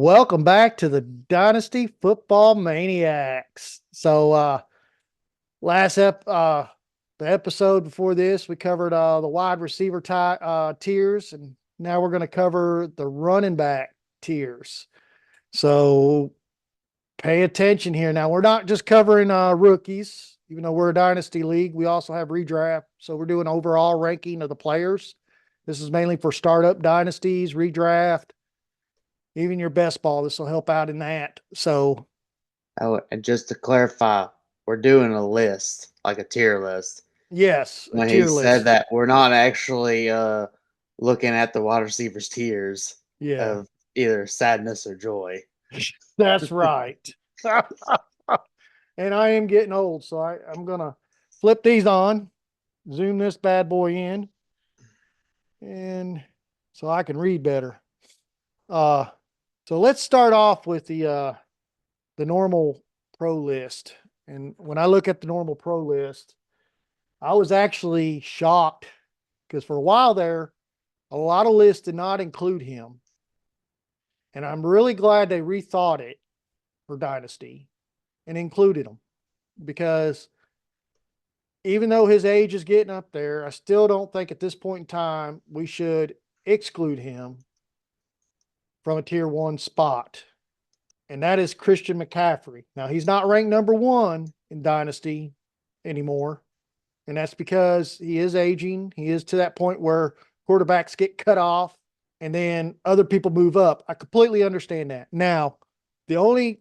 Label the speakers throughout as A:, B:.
A: Welcome back to the Dynasty Football Maniacs. Last the episode before this, we covered the wide receiver tiers, and now we're going to cover the running back tiers. So pay attention here. Now we're not just covering rookies, even though we're a dynasty league. We also have redraft, so we're doing overall ranking of the players. This is mainly for startup dynasties, redraft, even your best ball. This will help out in that. So
B: Oh, and just to clarify, we're doing a list, like a tier list.
A: yes, a
B: When he
A: tier
B: said
A: list.
B: that, we're not actually looking at the wide receivers' tiers
A: Yeah,
B: of either sadness or joy.
A: that's right. And I am getting old, so I'm gonna flip these on, zoom this bad boy in, and so I can read better. Uh, so let's start off with the normal pro list. And when I look at the normal pro list, I was actually shocked because for a while there, a lot of lists did not include him. And I'm really glad they rethought it for Dynasty and included him because even though his age is getting up there, I still don't think at this point in time we should exclude him from a tier one spot. And that is Christian McCaffrey. Now, he's not ranked number one in Dynasty anymore. And that's because he is aging. He is to that point where quarterbacks get cut off and then other people move up. I completely understand that. Now, the only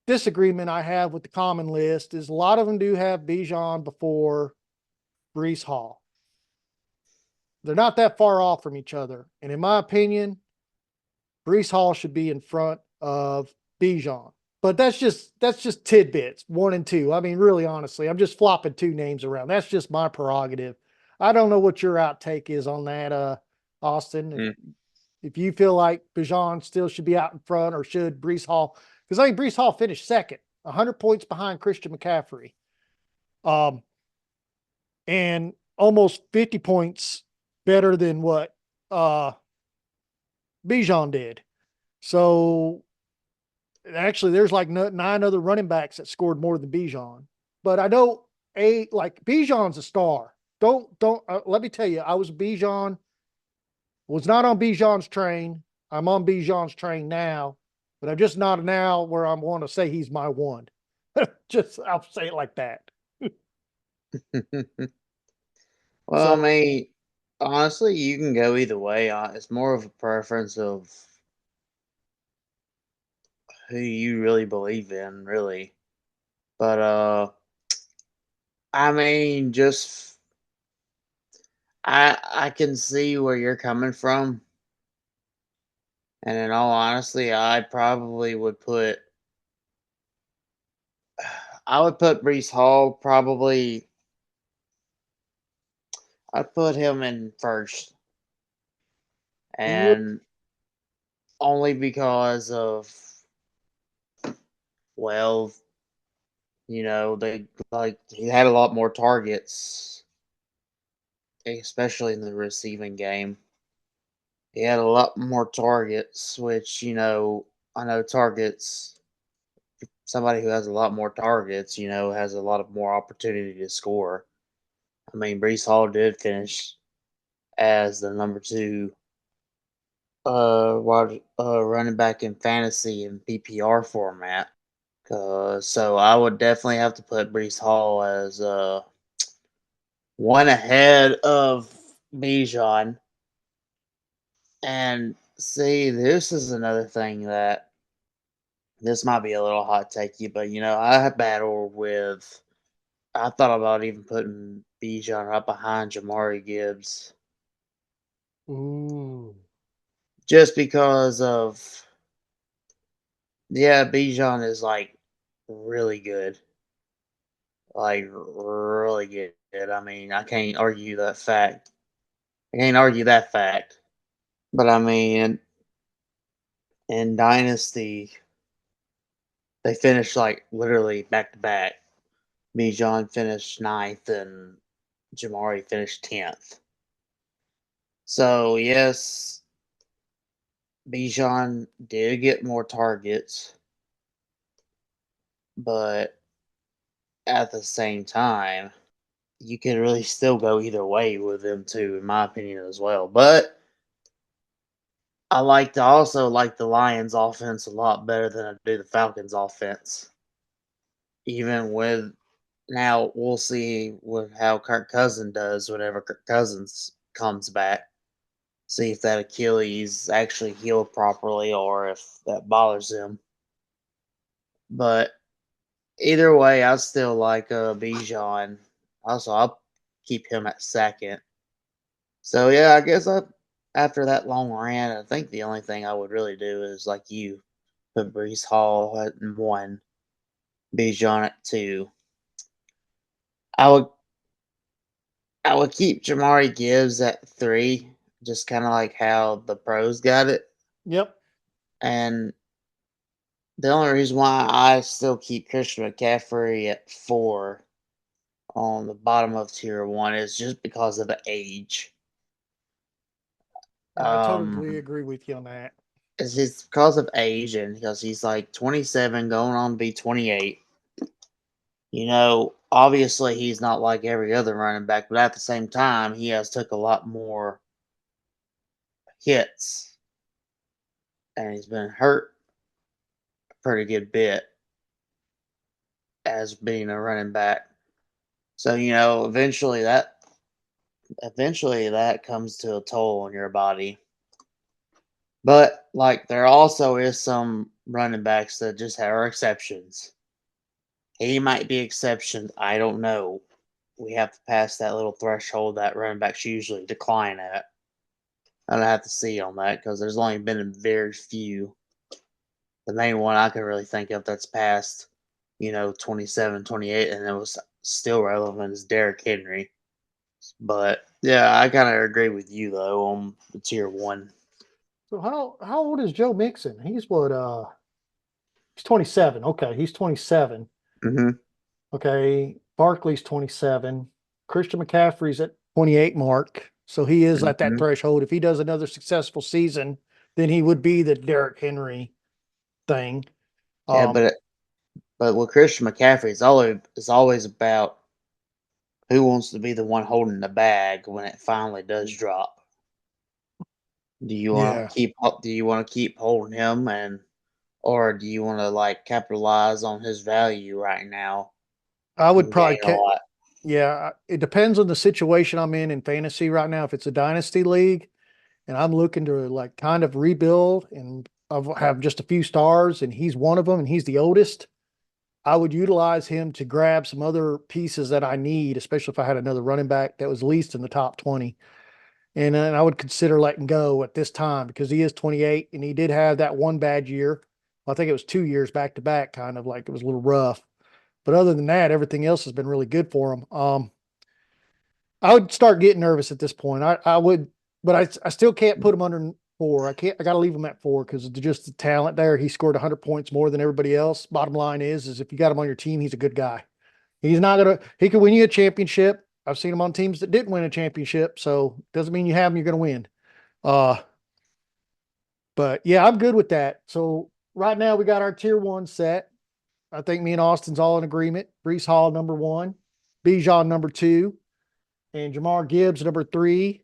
A: disagreement I have with the common list is a lot of them do have Bijan before Brees Hall. They're not that far off from each other. And in my opinion, Brees Hall should be in front of Bijan. But that's just tidbits, one and two. I mean, really honestly, I'm just flopping two names around. That's just my prerogative. I don't know what your outtake is on that, Austin. If
B: Mm.
A: if you feel like Bijan still should be out in front or should Brees Hall, because I think Brees Hall finished second, 100 points behind Christian McCaffrey, um, and almost 50 points better than what uh, Bijan did. So actually, there's like nine other running backs that scored more than Bijan. But I know like Bijan's a star. Don't let me tell you, I was not on Bijan's train. I'm on Bijan's train now, but I'm just not now where I'm want to say he's my one. Just I'll say it like that.
B: Well, I
A: So
B: mean, honestly, you can go either way. It's more of a preference of who you really believe in, really. But I mean, just I can see where you're coming from, and in all honesty, I would put Brees Hall probably. I'd put him in first,
A: you would
B: and only because of, well, they like he had a lot more targets, especially in the receiving game. He had a lot more targets, which I know targets. Somebody who has a lot more targets, has a lot of more opportunity to score. I mean, Brees Hall did finish as the number two running back in fantasy and PPR format. So I would definitely have to put Brees Hall as one ahead of Bijan. And see, this is another thing that this might be a little hot takey, but I have battled with. I thought about even putting Bijan right behind Jamari Gibbs,
A: ooh.
B: just because of, yeah, Bijan is like really good, like really good. I mean, I can't argue that fact. I can't argue that fact. But I mean, in Dynasty, they finished like literally back to back. Bijan finished ninth and Jamari finished 10th. So yes, Bijan did get more targets, but at the same time, you could really still go either way with them too, in my opinion as well. But also like the Lions offense a lot better than I do the Falcons offense. Even with now we'll see with how Kirk Cousins does whenever Kirk Cousins comes back. See if that Achilles actually healed properly or if that bothers him. But either way, I still like Bijan. Also, I'll keep him at second. So yeah, I guess after that long rant, I think the only thing I would really do is like you put Brees Hall at one, Bijan at two. I would I would keep Jamari Gibbs at three, just kind of like how the pros got it.
A: Yep.
B: And the only reason why I still keep Christian McCaffrey at four on the bottom of tier one is just because of the age.
A: Yeah, I totally
B: Um,
A: agree with you on that.
B: it's because of age and because he's like 27, going on to be 28. Obviously he's not like every other running back, but at the same time, he has took a lot more hits and he's been hurt a pretty good bit as being a running back. So, eventually that comes to a toll on your body. But like there also is some running backs that just are exceptions. He might be exceptions. I don't know. We have to pass that little threshold that running backs usually decline at. I don't have to see on that because there's only been very few. The main one I can really think of that's passed, 27, 28, and it was still relevant is Derrick Henry. But yeah, I kind of agree with you though on the tier one.
A: So how old is Joe Mixon? He's what he's 27. Okay, he's 27.
B: Hmm.
A: Okay, Barkley's 27. Christian McCaffrey's at 28 mark. So he is at that
B: Hmm.
A: threshold. If he does another successful season, then he would be the Derrick Henry thing.
B: Yeah,
A: Um,
B: but with Christian McCaffrey, it's always about who wants to be the one holding the bag when it finally does drop.
A: yeah,
B: Do you want to keep holding him or do you want to like capitalize on his value right now
A: I would
B: and
A: probably,
B: gain a lot?
A: yeah, it depends on the situation I'm in fantasy right now. If it's a dynasty league and I'm looking to like kind of rebuild and have just a few stars and he's one of them and he's the oldest, I would utilize him to grab some other pieces that I need, especially if I had another running back that was least in the top 20. And then I would consider letting go at this time because he is 28 and he did have that one bad year. Well, I think it was 2 years back to back, kind of like it was a little rough. But other than that, everything else has been really good for him. I would start getting nervous at this point. I would, but I still can't put him under four. I got to leave him at four because of just the talent there. He scored 100 points more than everybody else. Bottom line is if you got him on your team, he's a good guy. He's not gonna. He could win you a championship. I've seen him on teams that didn't win a championship, so doesn't mean you have him. You're gonna win. Uh, but yeah, I'm good with that. So right now we got our tier one set. I think me and Austin's all in agreement. Brees Hall number one, Bijan number two, and Jamar Gibbs number three,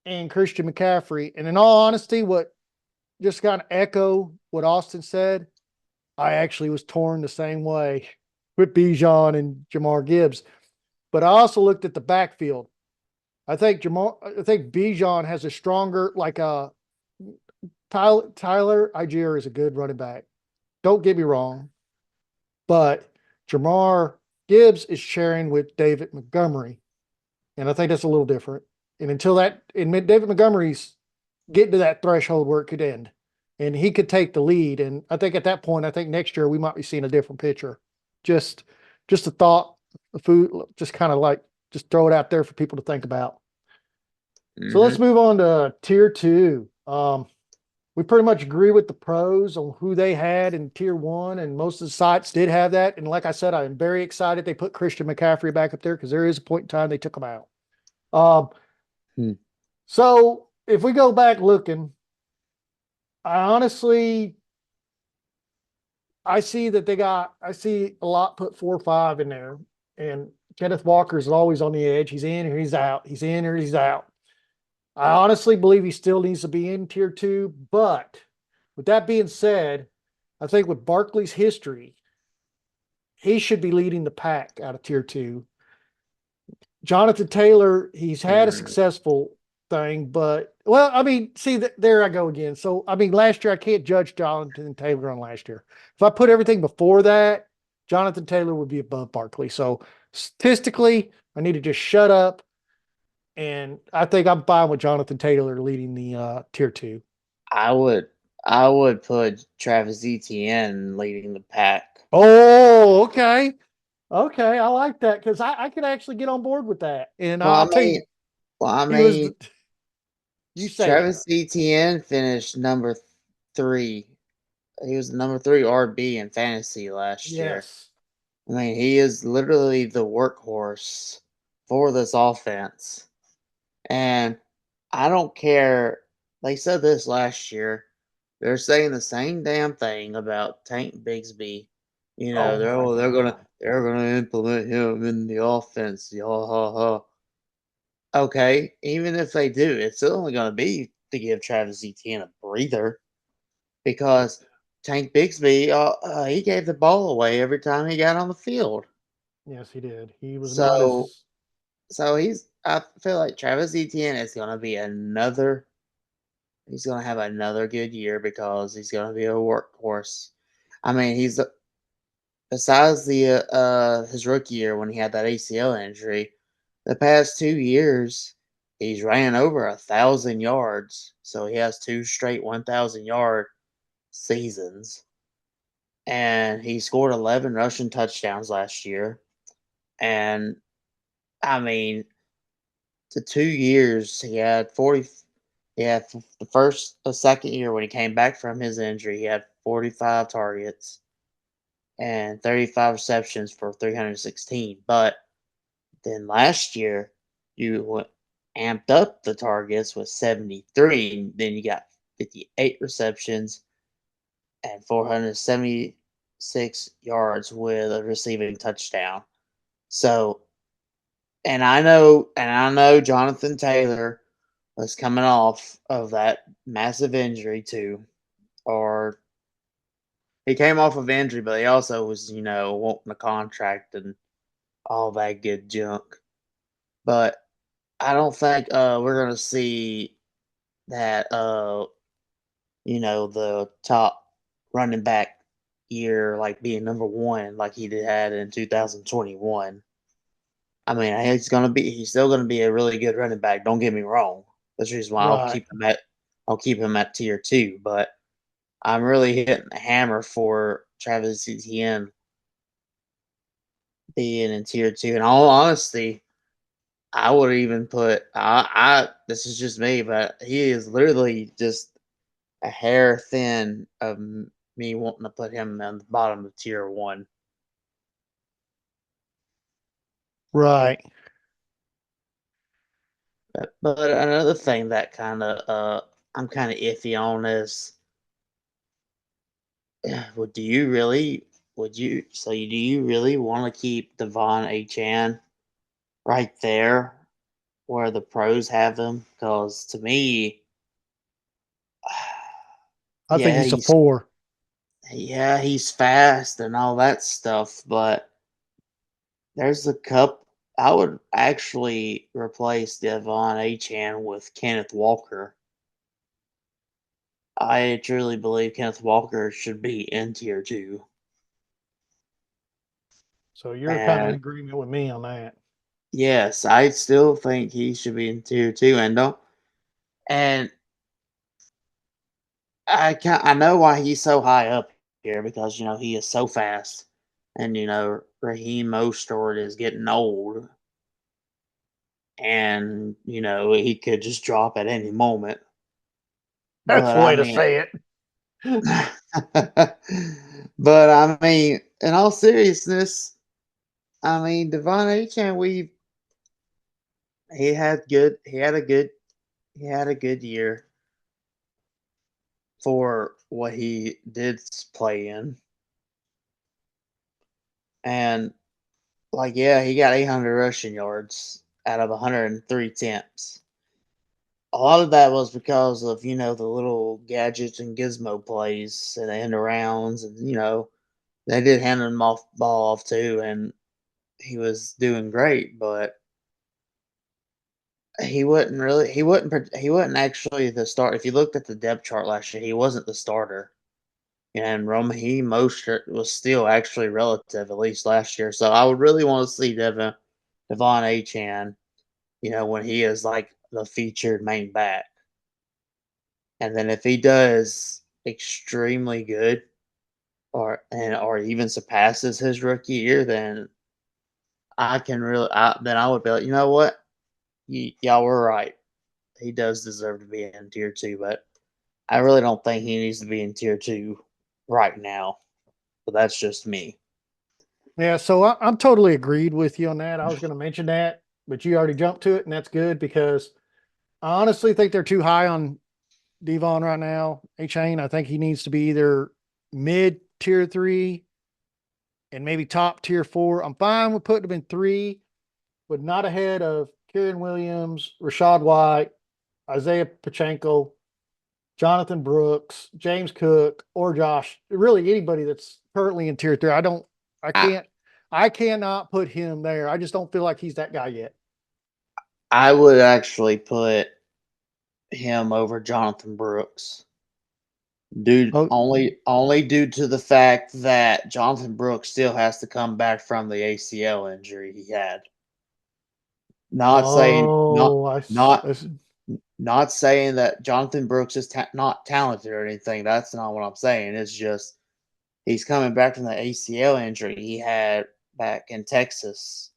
A: and Christian McCaffrey. And in all honesty, what just kind of echo what Austin said, I actually was torn the same way with Bijan and Jamar Gibbs. But I also looked at the backfield. I think Bijan has a stronger, like Tyler Algier is a good running back. Don't get me wrong, but Jamar Gibbs is sharing with David Montgomery, and I think that's a little different. And David Montgomery's getting to that threshold where it could end, and he could take the lead. And I think at that point, I think next year we might be seeing a different picture. Just, just a thought, a food, just kind of like just throw it out there for people to think about. So let's
B: Hmm.
A: move on to tier two. We pretty much agree with the pros on who they had in tier one, and most of the sites did have that. And like I said, I am very excited they put Christian McCaffrey back up there because there is a point in time they took him out. Um,
B: Hmm.
A: so if we go back looking, I honestly, I see that I see a lot put 4 or 5 in there, and Kenneth Walker is always on the edge. He's in or he's out. He's in or he's out. I honestly believe he still needs to be in tier two. But with that being said, I think with Barkley's history, he should be leading the pack out of tier two. Jonathan Taylor, he's had a
B: Mm,
A: successful thing, but well, I mean, see, there I go again. So, I mean, last year I can't judge Jonathan Taylor on last year. If I put everything before that, Jonathan Taylor would be above Barkley. So, statistically, I need to just shut up, and I think I'm fine with Jonathan Taylor leading the tier two.
B: I would I would put Travis Etienne leading the pack.
A: Oh, okay, okay, I like that because I could actually get on board with that. And
B: Well,
A: I'll
B: I
A: tell
B: mean,
A: you,
B: well, I
A: he was.
B: mean,
A: You say it.
B: Travis Etienne finished number 3. He was the number 3 RB in fantasy last year.
A: Yes.
B: I mean, he is literally the workhorse for this offense. And I don't care. They said this last year. They're saying the same damn thing about Tank Bigsby. You know,
A: Oh my God.
B: they're gonna implement him in the offense. Ha ha ha. Okay, even if they do, it's still only gonna be to give Travis Etienne a breather because Tank Bigsby, he gave the ball away every time he got on the field.
A: Yes, he did. He was not
B: So
A: as
B: I feel like Travis Etienne is gonna be another he's gonna have another good year because he's gonna be a workhorse. I mean, he's besides the his rookie year when he had that ACL injury, the past 2 years he's ran over 1,000 yards. So he has 2 straight 1,000 yard seasons, and he scored 11 rushing touchdowns last year. And I mean, the 2 years he had 40. Yeah, the second year when he came back from his injury, he had 45 targets and 35 receptions for 316. But then last year, amped up the targets with 73. Then you got 58 receptions and 476 yards with a receiving touchdown. So, and I know Jonathan Taylor was coming off of that massive injury too, or he came off of injury, but he also was, wanting a contract and all that good junk. But I don't think we're gonna see that the top running back year like being number one like he did had in 2021. I mean, he's still gonna be a really good running back. Don't get me wrong. That's the reason why
A: right.
B: I'll keep him at tier two. But I'm really hitting the hammer for Travis Etienne being in tier two. In all honesty, I would even put I this is just me, but he is literally just a hair thin of me wanting to put him on the bottom of tier one.
A: Right.
B: But another thing that kind of I'm kind of iffy on is, would do you really do you really want to keep Devon Achan right there where the pros have him? Because to me,
A: I think
B: yeah,
A: he's a 4.
B: he's fast and all that stuff, but there's a cup. I would actually replace Devon Achan with Kenneth Walker. I truly believe Kenneth Walker should be in tier two.
A: So you're kind of in
B: And
A: agreement with me on that.
B: yes, I still think he should be in tier two. And I know why he's so high up here because he is so fast, and Raheem Mostert is getting old, and he could just drop at any moment.
A: That's
B: But
A: the
B: I
A: way to
B: mean,
A: say it.
B: but I mean, in all seriousness, I mean Devon Achan, he had a good year. for what he did play in. And like, yeah, he got 800 rushing yards out of 103 attempts. A lot of that was because of, the little gadgets and gizmo plays and the end arounds, and they did hand him off ball off too, and he was doing great, but he wasn't actually the start. If you looked at the depth chart last year, he wasn't the starter. And Raheem Mostert was still actually relative, at least last year. So I would really want to see Devon Achan, when he is like the featured main back. And then if he does extremely good or even surpasses his rookie year, then then I would be like, you know what? Y'all were right. He does deserve to be in tier two, but I really don't think he needs to be in tier two right now. But that's just me.
A: Yeah, so I'm totally agreed with you on that. I was going to mention that, but you already jumped to it, and that's good because I honestly think they're too high on Devon right now. A-Chain, I think he needs to be either mid tier 3 and maybe top tier 4. I'm fine with putting him in 3, but not ahead of Kieran Williams, Rashad White, Isaiah Pachenko, Jonathan Brooks, James Cook, or Josh. Really, anybody that's currently in tier 3. I
B: I
A: can't, I cannot put him there. I just don't feel like he's that guy yet.
B: I would actually put him over Jonathan Brooks. Dude,
A: Oh,
B: only due to the fact that Jonathan Brooks still has to come back from the ACL injury he had. Not saying not
A: oh,
B: not
A: I
B: not saying that Jonathan Brooks is not talented or anything. That's not what I'm saying. It's just he's coming back from the ACL injury he had back in Texas.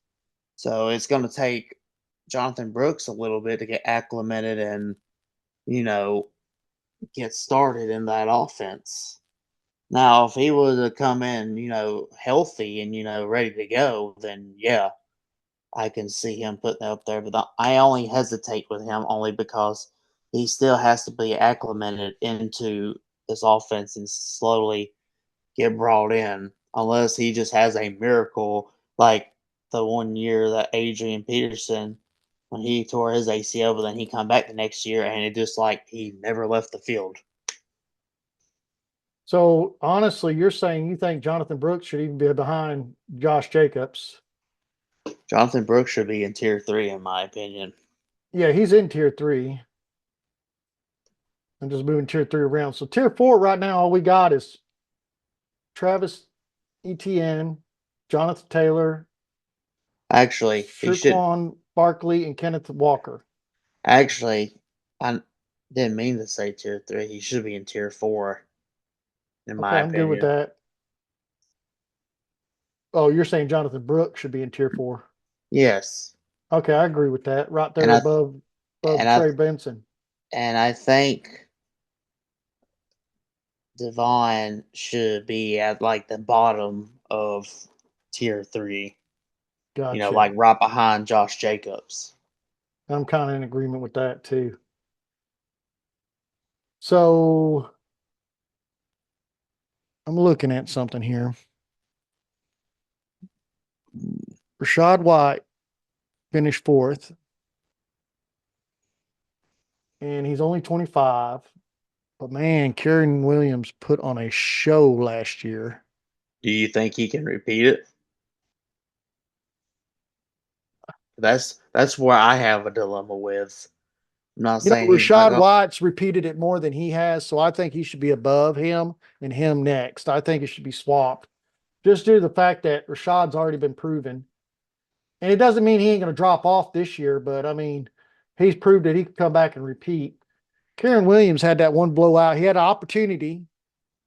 B: So it's going to take Jonathan Brooks a little bit to get acclimated and, you know, get started in that offense. Now, if he were to come in, healthy and, ready to go, then yeah, I can see him putting up there. But I only hesitate with him only because he still has to be acclimated into this offense and slowly get brought in, unless he just has a miracle like the one year that Adrian Peterson when he tore his ACL, but then he come back the next year and it just like he never left the field.
A: So honestly, you're saying you think Jonathan Brooks should even be behind Josh Jacobs.
B: Jonathan Brooks should be in tier three, in my opinion.
A: Yeah, he's in tier 3. I'm just moving tier 3 around. So tier 4 right now, all we got is Travis Etienne, Jonathan Taylor,
B: Actually, he should.
A: Shaquan Barkley, and Kenneth Walker.
B: Actually, I didn't mean to say tier three. He should be in tier four, in
A: Okay,
B: my
A: I'm good with
B: opinion.
A: that. Oh, you're saying Jonathan Brooks should be in tier 4.
B: Yes,
A: Okay, I agree with that. Right
B: and
A: there
B: I
A: above
B: and I
A: Trey Benson.
B: and I think Devon should be at like the bottom of tier three.
A: Gotcha.
B: Like right behind Josh Jacobs.
A: I'm kind of in agreement with that too. So I'm looking at something here. Rashad White finished 4th, and he's only 25. But man, Kieran Williams put on a show last year.
B: Do you think he can repeat it? That's where I have a dilemma with. I'm not saying he's not
A: Rashad
B: going.
A: White's repeated it more than he has, so I think he should be above him and him next. I think it should be swapped just due to the fact that Rashad's already been proven. And it doesn't mean he ain't going to drop off this year, but I mean, he's proved that he can come back and repeat. Kieran Williams had that one blowout. He had an opportunity.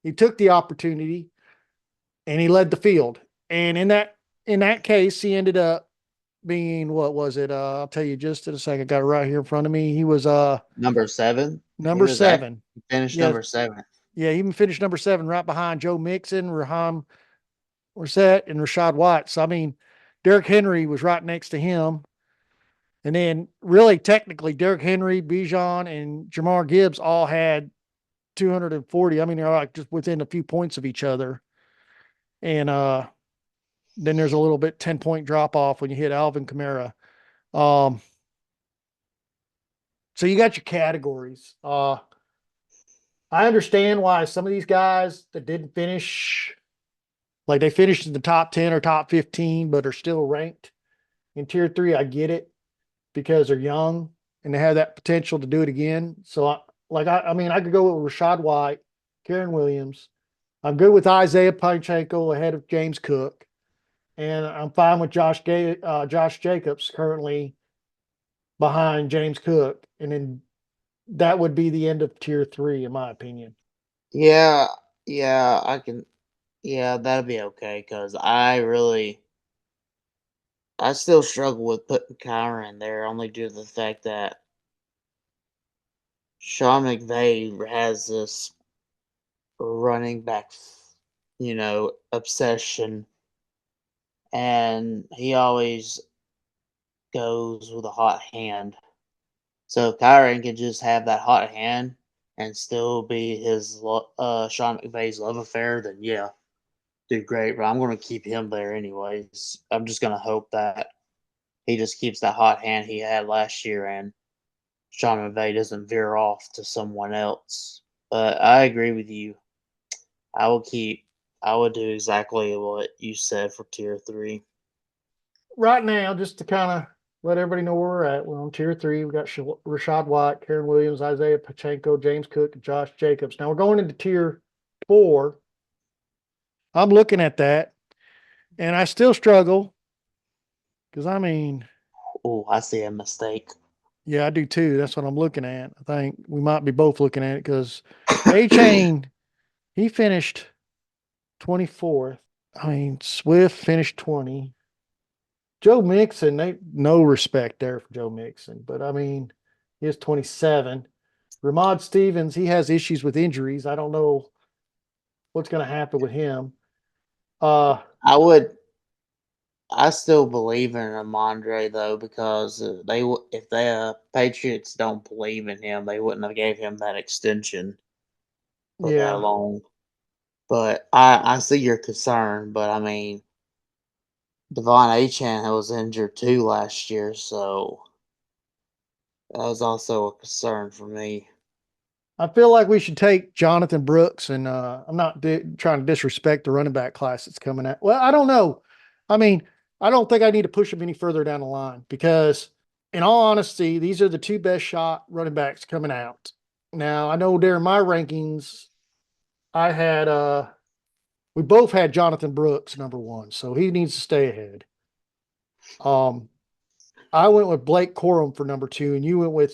A: He took the opportunity and he led the field. And in that case, he ended up being, what was it? I'll tell you just in a second. I got it right here in front of me. He was
B: Number 7. He
A: number
B: was at
A: 7.
B: he finished
A: Yeah,
B: number 7.
A: yeah, he even finished number 7 right behind Joe Mixon, Raheem Morissette, and Rashad White. So I mean, Derrick Henry was right next to him. And then really technically Derrick Henry, Bijan, and Jamar Gibbs all had 240. I mean, they're like just within a few points of each other. And then there's a little bit 10-point drop off when you hit Alvin Kamara. Um, so you got your categories. I understand why some of these guys that didn't finish, like they finished in the top 10 or top 15, but are still ranked in tier 3. I get it because they're young and they have that potential to do it again. So, I mean, I could go with Rashad White, Karen Williams. I'm good with Isaiah Pacheco ahead of James Cook. And I'm fine with Josh Jacobs currently behind James Cook. And then that would be the end of tier 3, in my opinion.
B: Yeah, yeah, I can. Yeah, that'd be okay. Cause I still struggle with putting Kyra in there only due to the fact that Sean McVay has this running back, obsession, and he always goes with a hot hand. So if Kyron can just have that hot hand and still be Sean McVay's love affair, then yeah, do great. But I'm going to keep him there anyways. I'm just going to hope that he just keeps that hot hand he had last year and Sean McVay doesn't veer off to someone else. But I agree with you. I will keep. I would do exactly what you said for tier 3.
A: Right now, just to kind of let everybody know where we're at, we're on tier 3. We got Rashad White, Karen Williams, Isaiah Pacheco, James Cook, and Josh Jacobs. Now we're going into tier 4. I'm looking at that and I still struggle because I mean,
B: Oh, I see a mistake.
A: yeah, I do too. That's what I'm looking at. I think we might be both looking at it because A Chain, he finished 24th. I mean, Swift finished 20. Joe Mixon, they no respect there for Joe Mixon, but I mean, he is 27. Ramad Stevens, he has issues with injuries. I don't know what's going to happen with him. Uh,
B: I would. I still believe in Ramondre though because if the Patriots don't believe in him, they wouldn't have gave him that extension for that
A: yeah,
B: long. But I see your concern, but I mean Devon Achan was injured too last year, so that was also a concern for me.
A: I feel like we should take Jonathan Brooks, and I'm not trying to disrespect the running back class that's coming out. Well, I don't know. I mean, I don't think I need to push him any further down the line because, in all honesty, these are the two best shot running backs coming out. Now, I know during my rankings, I had we both had Jonathan Brooks number 1, so he needs to stay ahead. Um, I went with Blake Corum for number 2, and you went with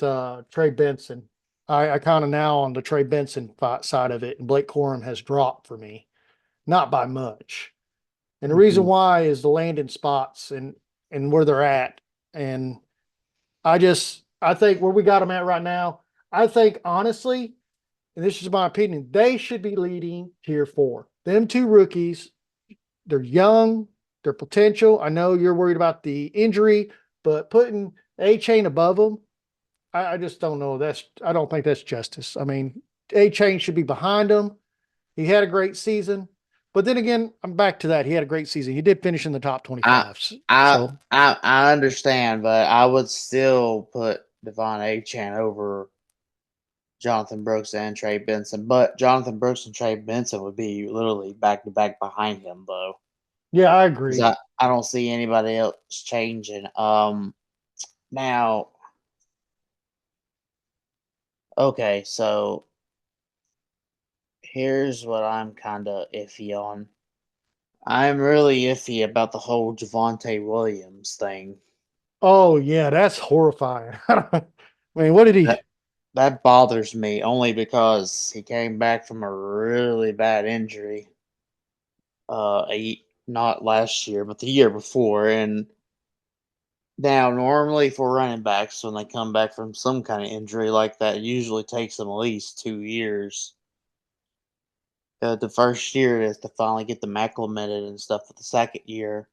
A: Trey Benson. I kind of now on the Trey Benson side of it, and Blake Corum has dropped for me, not by much. And the reason
B: Mhm.
A: why is the landing spots and where they're at. And I think where we got them at right now, I think honestly, and this is my opinion, they should be leading tier 4. Them two rookies, they're young, they're potential. I know you're worried about the injury, but putting A Chain above them, I just don't know. I don't think that's justice. I mean, A Chain should be behind him. He had a great season, but then again, I'm back to that. He had a great season. He did finish in the top
B: I
A: 25.
B: I
A: So
B: I understand, but I would still put Devon Achan over Jonathan Brooks and Trey Benson. But Jonathan Brooks and Trey Benson would be literally back to back behind him though.
A: yeah, I
B: Because
A: agree.
B: I don't see anybody else changing. Now, okay, so here's what I'm kind of iffy on. I'm really iffy about the whole Javante Williams thing.
A: Oh yeah, that's horrifying. I mean, what did he?
B: That that bothers me only because he came back from a really bad injury. Not last year, but the year before, and now normally for running backs when they come back from some kind of injury like that, it usually takes them at least 2 years. The first year is to finally get them acclimated and stuff. But the second year,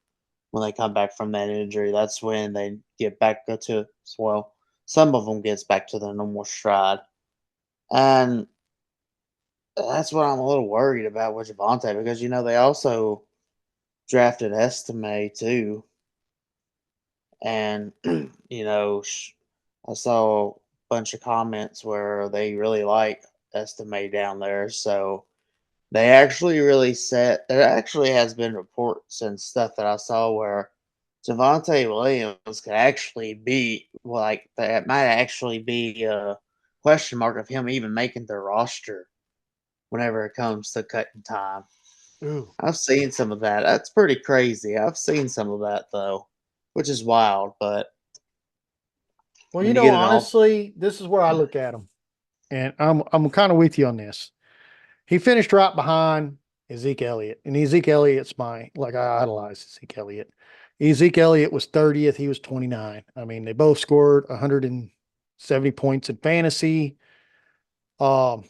B: when they come back from that injury, that's when they get back to well, some of them gets back to their normal stride. And That's what I'm a little worried about with Javante because they also drafted Estime too, and I saw a bunch of comments where they really like Estime down there. So they actually really set. There actually has been reports and stuff that I saw where Javante Williams could actually be like that. Might actually be a question mark of him even making the roster whenever it comes to cutting time.
A: Ooh.
B: I've seen some of that. That's pretty crazy. I've seen some of that though, which is wild. But
A: Well,
B: when you get it all,
A: honestly, this is where I look at him, and I'm kind of with you on this. He finished right behind Zeke Elliott, and Zeke Elliott's I idolize Zeke Elliott. Zeke Elliott was 30th. He was 29. I mean, they both scored 170 points in fantasy. Um,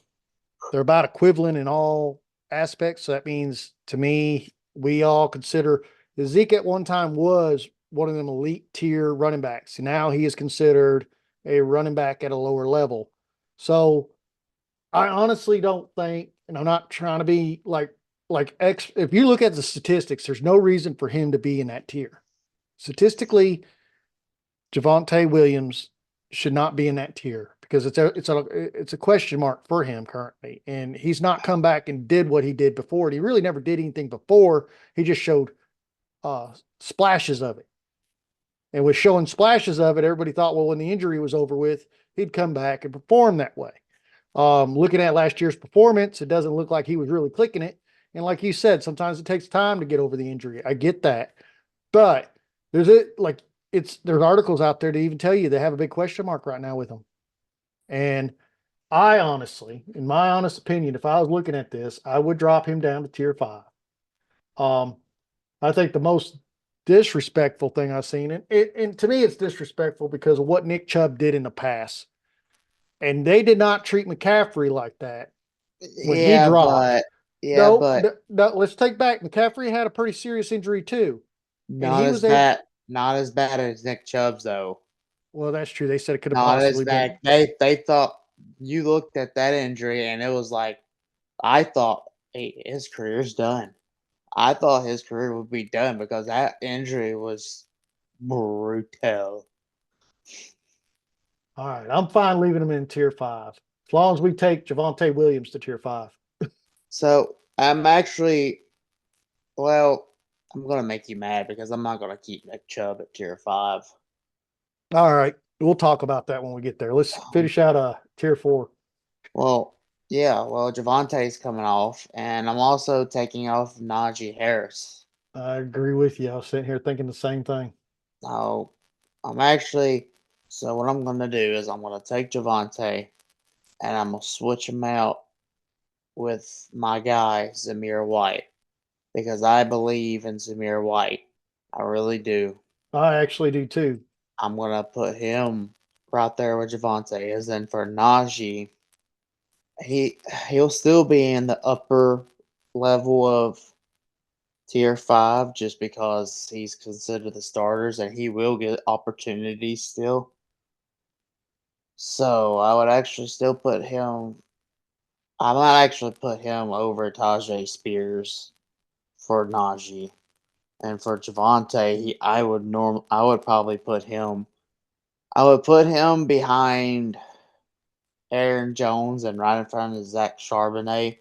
A: they're about equivalent in all aspects. So that means to me, we all consider Zeke at one time was one of them elite tier running backs. Now he is considered a running back at a lower level. So I honestly don't think, and I'm not trying to be if you look at the statistics, there's no reason for him to be in that tier. Statistically, Javonte Williams should not be in that tier because it's a question mark for him currently, and he's not come back and did what he did before. And he really never did anything before. He just showed splashes of it, and with showing splashes of it, everybody thought, well, when the injury was over with, he'd come back and perform that way. Looking at last year's performance, it doesn't look like he was really clicking it. And like you said, sometimes it takes time to get over the injury. I get that, but there's articles out there to even tell you they have a big question mark right now with him. And I honestly, in my honest opinion, if I was looking at this, I would drop him down to tier 5. Um, I think the most disrespectful thing I've seen, and to me, it's disrespectful because of what Nick Chubb did in the past. And they did not treat McCaffrey like that when he
B: yeah,
A: dropped.
B: but yeah,
A: No,
B: but
A: no, let's take back. McCaffrey had a pretty serious injury too, and
B: not
A: he
B: as
A: was able.
B: bad. Not as bad as Nick Chubb's though.
A: Well, that's true. They said it could have
B: Not as
A: possibly been.
B: bad. They thought you looked at that injury and it was like I thought hey, his career's done. I thought his career would be done because that injury was brutal.
A: All right, I'm fine leaving him in tier 5 as long as we take Javante Williams to tier 5.
B: So I'm actually well, I'm gonna make you mad because I'm not gonna keep Nick Chubb at tier 5.
A: All right, we'll talk about that when we get there. Let's finish out tier 4.
B: Well, yeah, well Javante's coming off, and I'm also taking off Najee Harris.
A: I agree with you. I was sitting here thinking the same thing.
B: Now, I'm actually so what I'm gonna do is I'm gonna take Javante and I'm gonna switch him out with my guy Zamir White because I believe in Zamir White. I really do.
A: I actually do too.
B: I'm gonna put him right there with Javante. As then for Najee, he'll still be in the upper level of tier 5 just because he's considered the starters and he will get opportunities still. So I would actually still put him. I might actually put him over Tajay Spears for Najee, and for Javante, I would probably put him. I would put him behind Aaron Jones and right in front of Zach Charbonnet,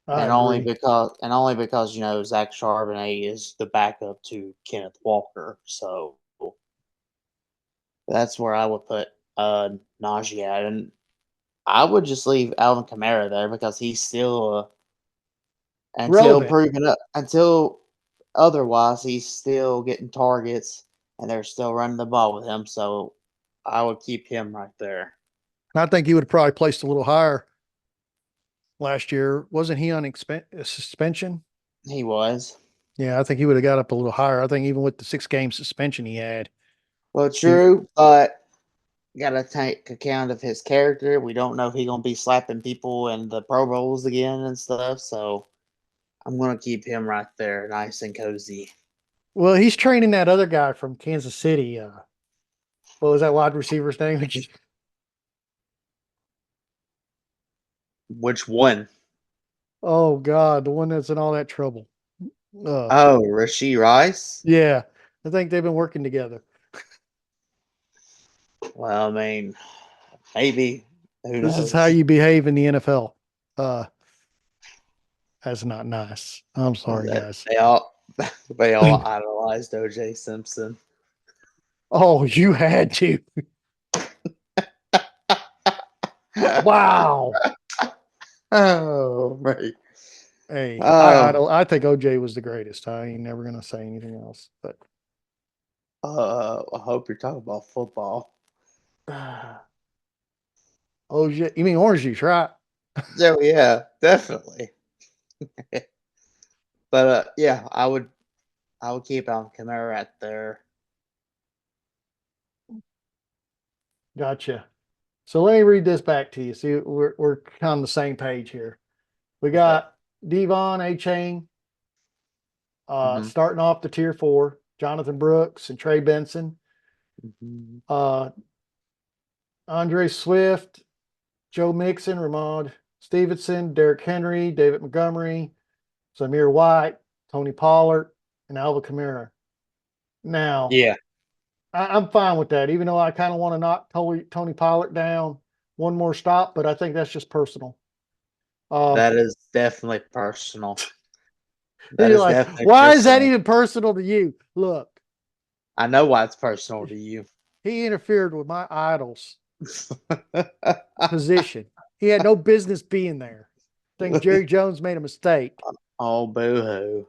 A: I agree.
B: and only because Zach Charbonnet is the backup to Kenneth Walker, so that's where I would put Najee at, and I would just leave Alvin Kamara there because he's still
A: Relevant.
B: until otherwise he's still getting targets and they're still running the ball with him. So I would keep him right there.
A: I think he would have probably placed a little higher last year. Wasn't he on suspension?
B: He was.
A: Yeah, I think he would have got up a little higher. I think even with the 6 game suspension he had,
B: Well,
A: he
B: true, but gotta take account of his character. We don't know if he's gonna be slapping people in the Pro Bowls again and stuff. So I'm gonna keep him right there, nice and cozy.
A: well, he's training that other guy from Kansas City. What was that wide receiver's name?
B: Which one?
A: Oh God, the one that's in all that trouble.
B: Oh, Rasheed Rice.
A: Yeah, I think they've been working together.
B: Well, I mean, maybe. Who
A: This is how
B: knows?
A: you behave in the NFL. Uh, that's not nice. I'm sorry,
B: That
A: guys.
B: they all they all idolized O.J. Simpson.
A: Oh, you had to. Wow.
B: Oh, right.
A: Hey,
B: Oh,
A: I think OJ was the greatest. I ain't never gonna say anything else. But
B: I hope you're talking about football.
A: OJ, you mean orange juice, right?
B: So yeah, definitely. But yeah, I would keep on Kamara at there.
A: Gotcha. So let me read this back to you. See, we're kind of on the same page here. We
B: Okay.
A: got Devon A. Chain
B: Hmm.
A: starting off the tier 4, Jonathan Brooks and Trey Benson,
B: Hmm.
A: uh, Andre Swift, Joe Mixon, Ramon Stevenson, Derrick Henry, David Montgomery, Zamir White, Tony Pollard, and Alva Kamara. Now,
B: Yeah,
A: I'm fine with that, even though I kind of want to knock Tony Pollard down one more stop, but I think that's just personal. Um,
B: that is definitely personal. That
A: you're
B: is
A: like,
B: definitely
A: why is that
B: personal.
A: even personal to you? Look,
B: I know why it's personal to you.
A: he interfered with my idol's position. He had no business being there. I think Jerry Jones made a mistake.
B: Oh, boo-hoo.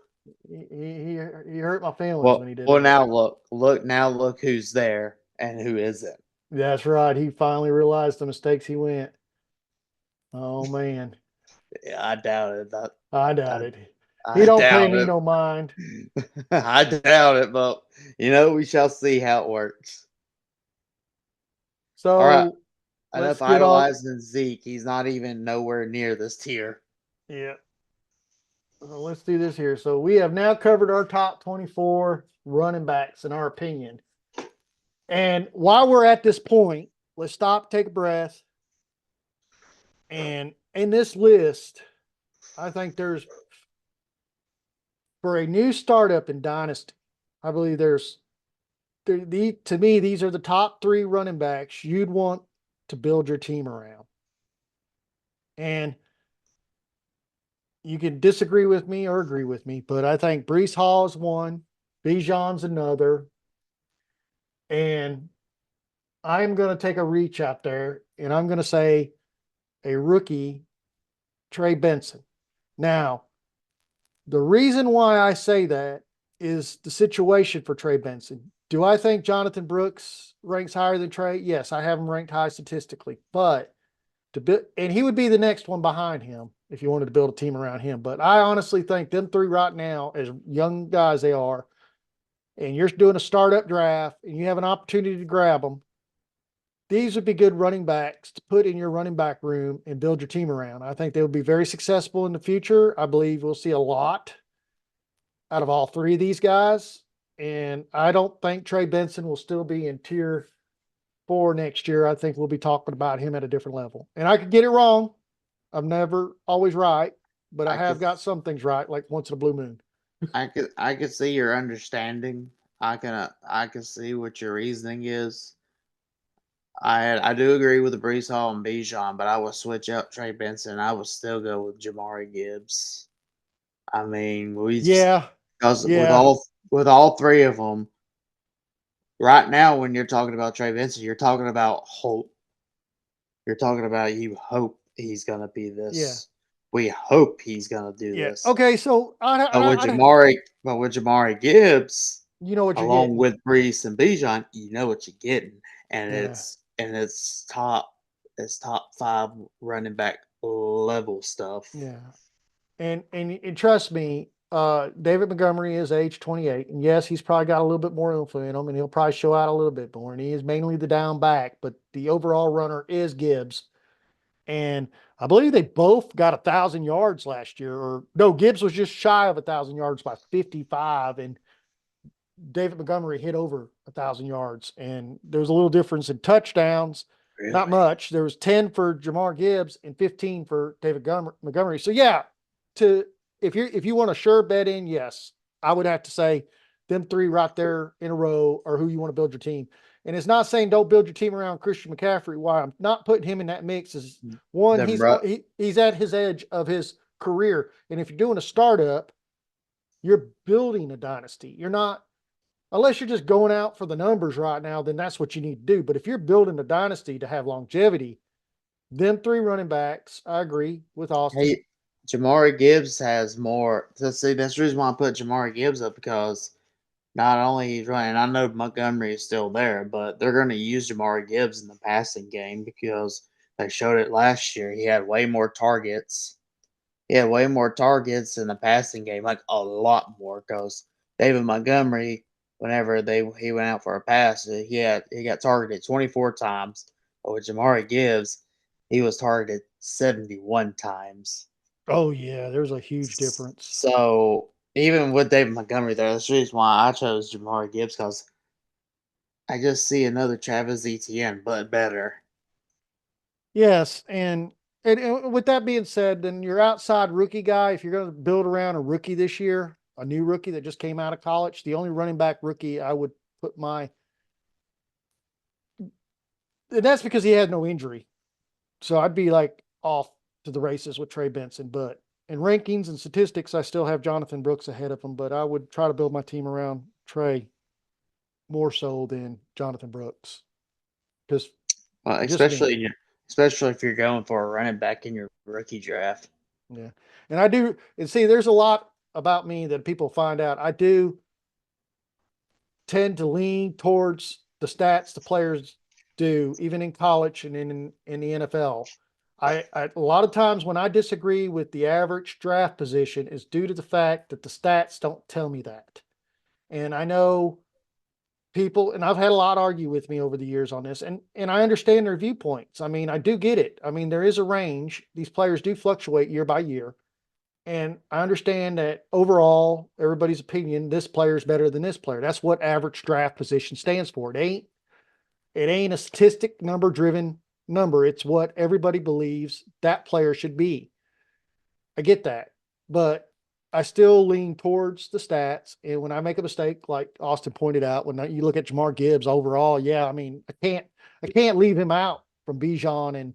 A: He hurt my feelings when
B: Well,
A: he did
B: well,
A: that.
B: now look who's there and who isn't.
A: That's right. He finally realized the mistakes he went. Oh man,
B: Yeah, I doubt it. That
A: I doubt
B: I,
A: it. He
B: I
A: don't pay
B: doubt
A: me
B: it.
A: no mind.
B: I doubt it, but we shall see how it works. All right,
A: So let's
B: enough
A: get on.
B: idolizing Zeke. He's not even nowhere near this tier.
A: Yeah, so let's do this here. So we have now covered our top 24 running backs in our opinion. And while we're at this point, let's stop, take a breath. And in this list, I think there's for a new startup in Dynasty, I believe to me, these are the top 3 running backs you'd want to build your team around. And you can disagree with me or agree with me, but I think Brees Hall is one, Bijan's another, and I'm going to take a reach out there and I'm going to say a rookie, Trey Benson. Now, the reason why I say that is the situation for Trey Benson. Do I think Jonathan Brooks ranks higher than Trey? Yes, I have him ranked high statistically, but and he would be the next one behind him if you wanted to build a team around him. But I honestly think them 3 right now, as young guys they are, and you're doing a startup draft and you have an opportunity to grab them, these would be good running backs to put in your running back room and build your team around. I think they would be very successful in the future. I believe we'll see a lot out of all 3 of these guys. And I don't think Trey Benson will still be in tier 4 next year. I think we'll be talking about him at a different level. And I could get it wrong. I'm never always right, but I
B: I
A: have
B: could
A: got some things right, like once in a blue moon.
B: I could see your understanding. I can see what your reasoning is. I do agree with the Brees Hall and Bijan, but I would switch up Trey Benson. I would still go with Jamari Gibbs. I mean, we just
A: Yeah,
B: because
A: yeah,
B: with all 3 of them right now, when you're talking about Trey Benson, you're talking about hope. You're talking about you hope he's gonna be
A: yeah,
B: this. We hope he's gonna do
A: yeah.
B: this.
A: Okay, so
B: But with Jamari Gibbs,
A: you know what you're
B: along
A: getting.
B: with Brees and Bijan, you know what you're getting, and
A: Yeah,
B: it's top 5 running back level stuff.
A: yeah. And trust me, David Montgomery is age 28, and yes, he's probably got a little bit more info in him, and he'll probably show out a little bit more. And he is mainly the down back, but the overall runner is Gibbs. And I believe they both got 1,000 yards last year, or no, Gibbs was just shy of 1,000 yards by 55, and David Montgomery hit over 1,000 yards. And there was a little difference in touchdowns, not
B: Really?
A: much. There was 10 for Jamar Gibbs and 15 for David Montgomery. So yeah, to if you want a sure bet in, yes, I would have to say them three right there in a row are who you want to build your team. And it's not saying don't build your team around Christian McCaffrey. Why I'm not putting him in that mix is one,
B: The ru-
A: he's at his edge of his career. And if you're doing a startup, you're building a dynasty. You're not, unless you're just going out for the numbers right now, then that's what you need to do. But if you're building a dynasty to have longevity, them three running backs, I agree with Austin.
B: Hey, Jamari Gibbs has more. So see, that's the reason why I put Jamari Gibbs up because not only he's running, I know Montgomery is still there, but they're going to use Jamari Gibbs in the passing game because they showed it last year. He had way more targets. He had way more targets in the passing game, like a lot more. Because David Montgomery, whenever he went out for a pass, he got targeted 24 times. But with Jamari Gibbs, he was targeted 71 times.
A: Oh yeah, there's a huge difference.
B: So even with David Montgomery there, that's the reason why I chose Jamari Gibbs because I just see another Travis Etienne, but better.
A: Yes, and with that being said, then your outside rookie guy, if you're going to build around a rookie this year, a new rookie that just came out of college, the only running back rookie I would put and that's because he had no injury. So I'd be like off to the races with Trey Benson, but in rankings and statistics, I still have Jonathan Brooks ahead of him, but I would try to build my team around Trey more so than Jonathan Brooks because just me.
B: Especially if you're going for a running back in your rookie draft.
A: Yeah. And I do, and see, there's a lot about me that people find out. I do tend to lean towards the stats the players do, even in college and in the NFL. A lot of times when I disagree with the average draft position is due to the fact that the stats don't tell me that. And I know people, and I've had a lot argue with me over the years on this, and I understand their viewpoints. I mean, I do get it. I mean, there is a range. These players do fluctuate year by year. And I understand that overall, everybody's opinion, this player is better than this player. That's what average draft position stands for. It ain't a statistic number driven number. It's what everybody believes that player should be. I get that. But I still lean towards the stats. And when I make a mistake, like Austin pointed out, when you look at Jamar Gibbs overall, yeah, I mean, I can't leave him out from Bijan and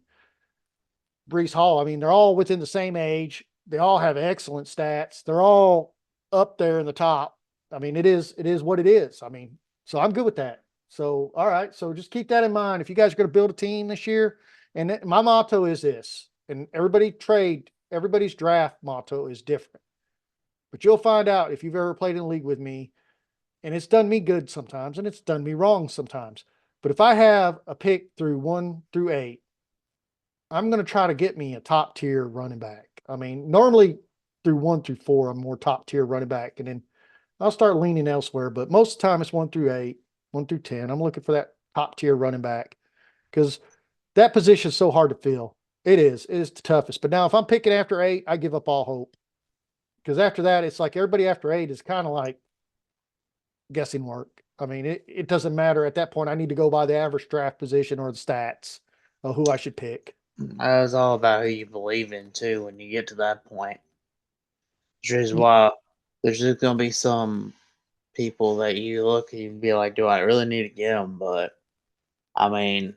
A: Brees Hall. I mean, they're all within the same age. They all have excellent stats. They're all up there in the top. I mean, it is what it is. I mean, so I'm good with that. So, all right. So just keep that in mind. If you guys are going to build a team this year, and my motto is this, and everybody's draft motto is different. But you'll find out if you've ever played in a league with me, and it's done me good sometimes, and it's done me wrong sometimes. But if I have a pick through 1 through 8, I'm going to try to get me a top tier running back. I mean, normally through 1 through 4, I'm more top tier running back, and then I'll start leaning elsewhere. But most of the time, it's 1 through 8, 1 through 10. I'm looking for that top tier running back because that position is so hard to fill. It is. It is the toughest. But now, if I'm picking after 8, I give up all hope because after that, it's like everybody after 8 is kind of like guessing work. I mean, it doesn't matter at that point. I need to go by the average draft position or the stats of who I should pick.
B: It's all about who you believe in too. When you get to that point, which is why there's just gonna be some people that you look and you be like, "Do I really need to get them?" But I mean,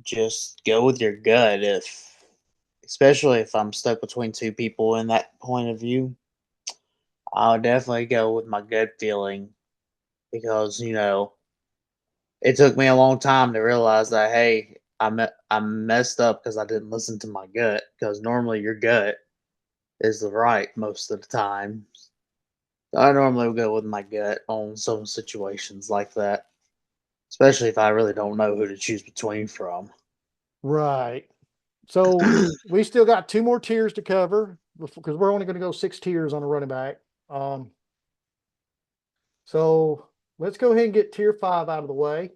B: just go with your gut. Especially if I'm stuck between two people in that point of view, I'll definitely go with my gut feeling because it took me a long time to realize that hey, I messed up because I didn't listen to my gut because normally your gut is the right most of the time. I normally will go with my gut on some situations like that, especially if I really don't know who to choose between from.
A: Right. So we still got 2 more tiers to cover because we're only going to go 6 tiers on a running back. Um, so let's go ahead and get tier 5 out of the way.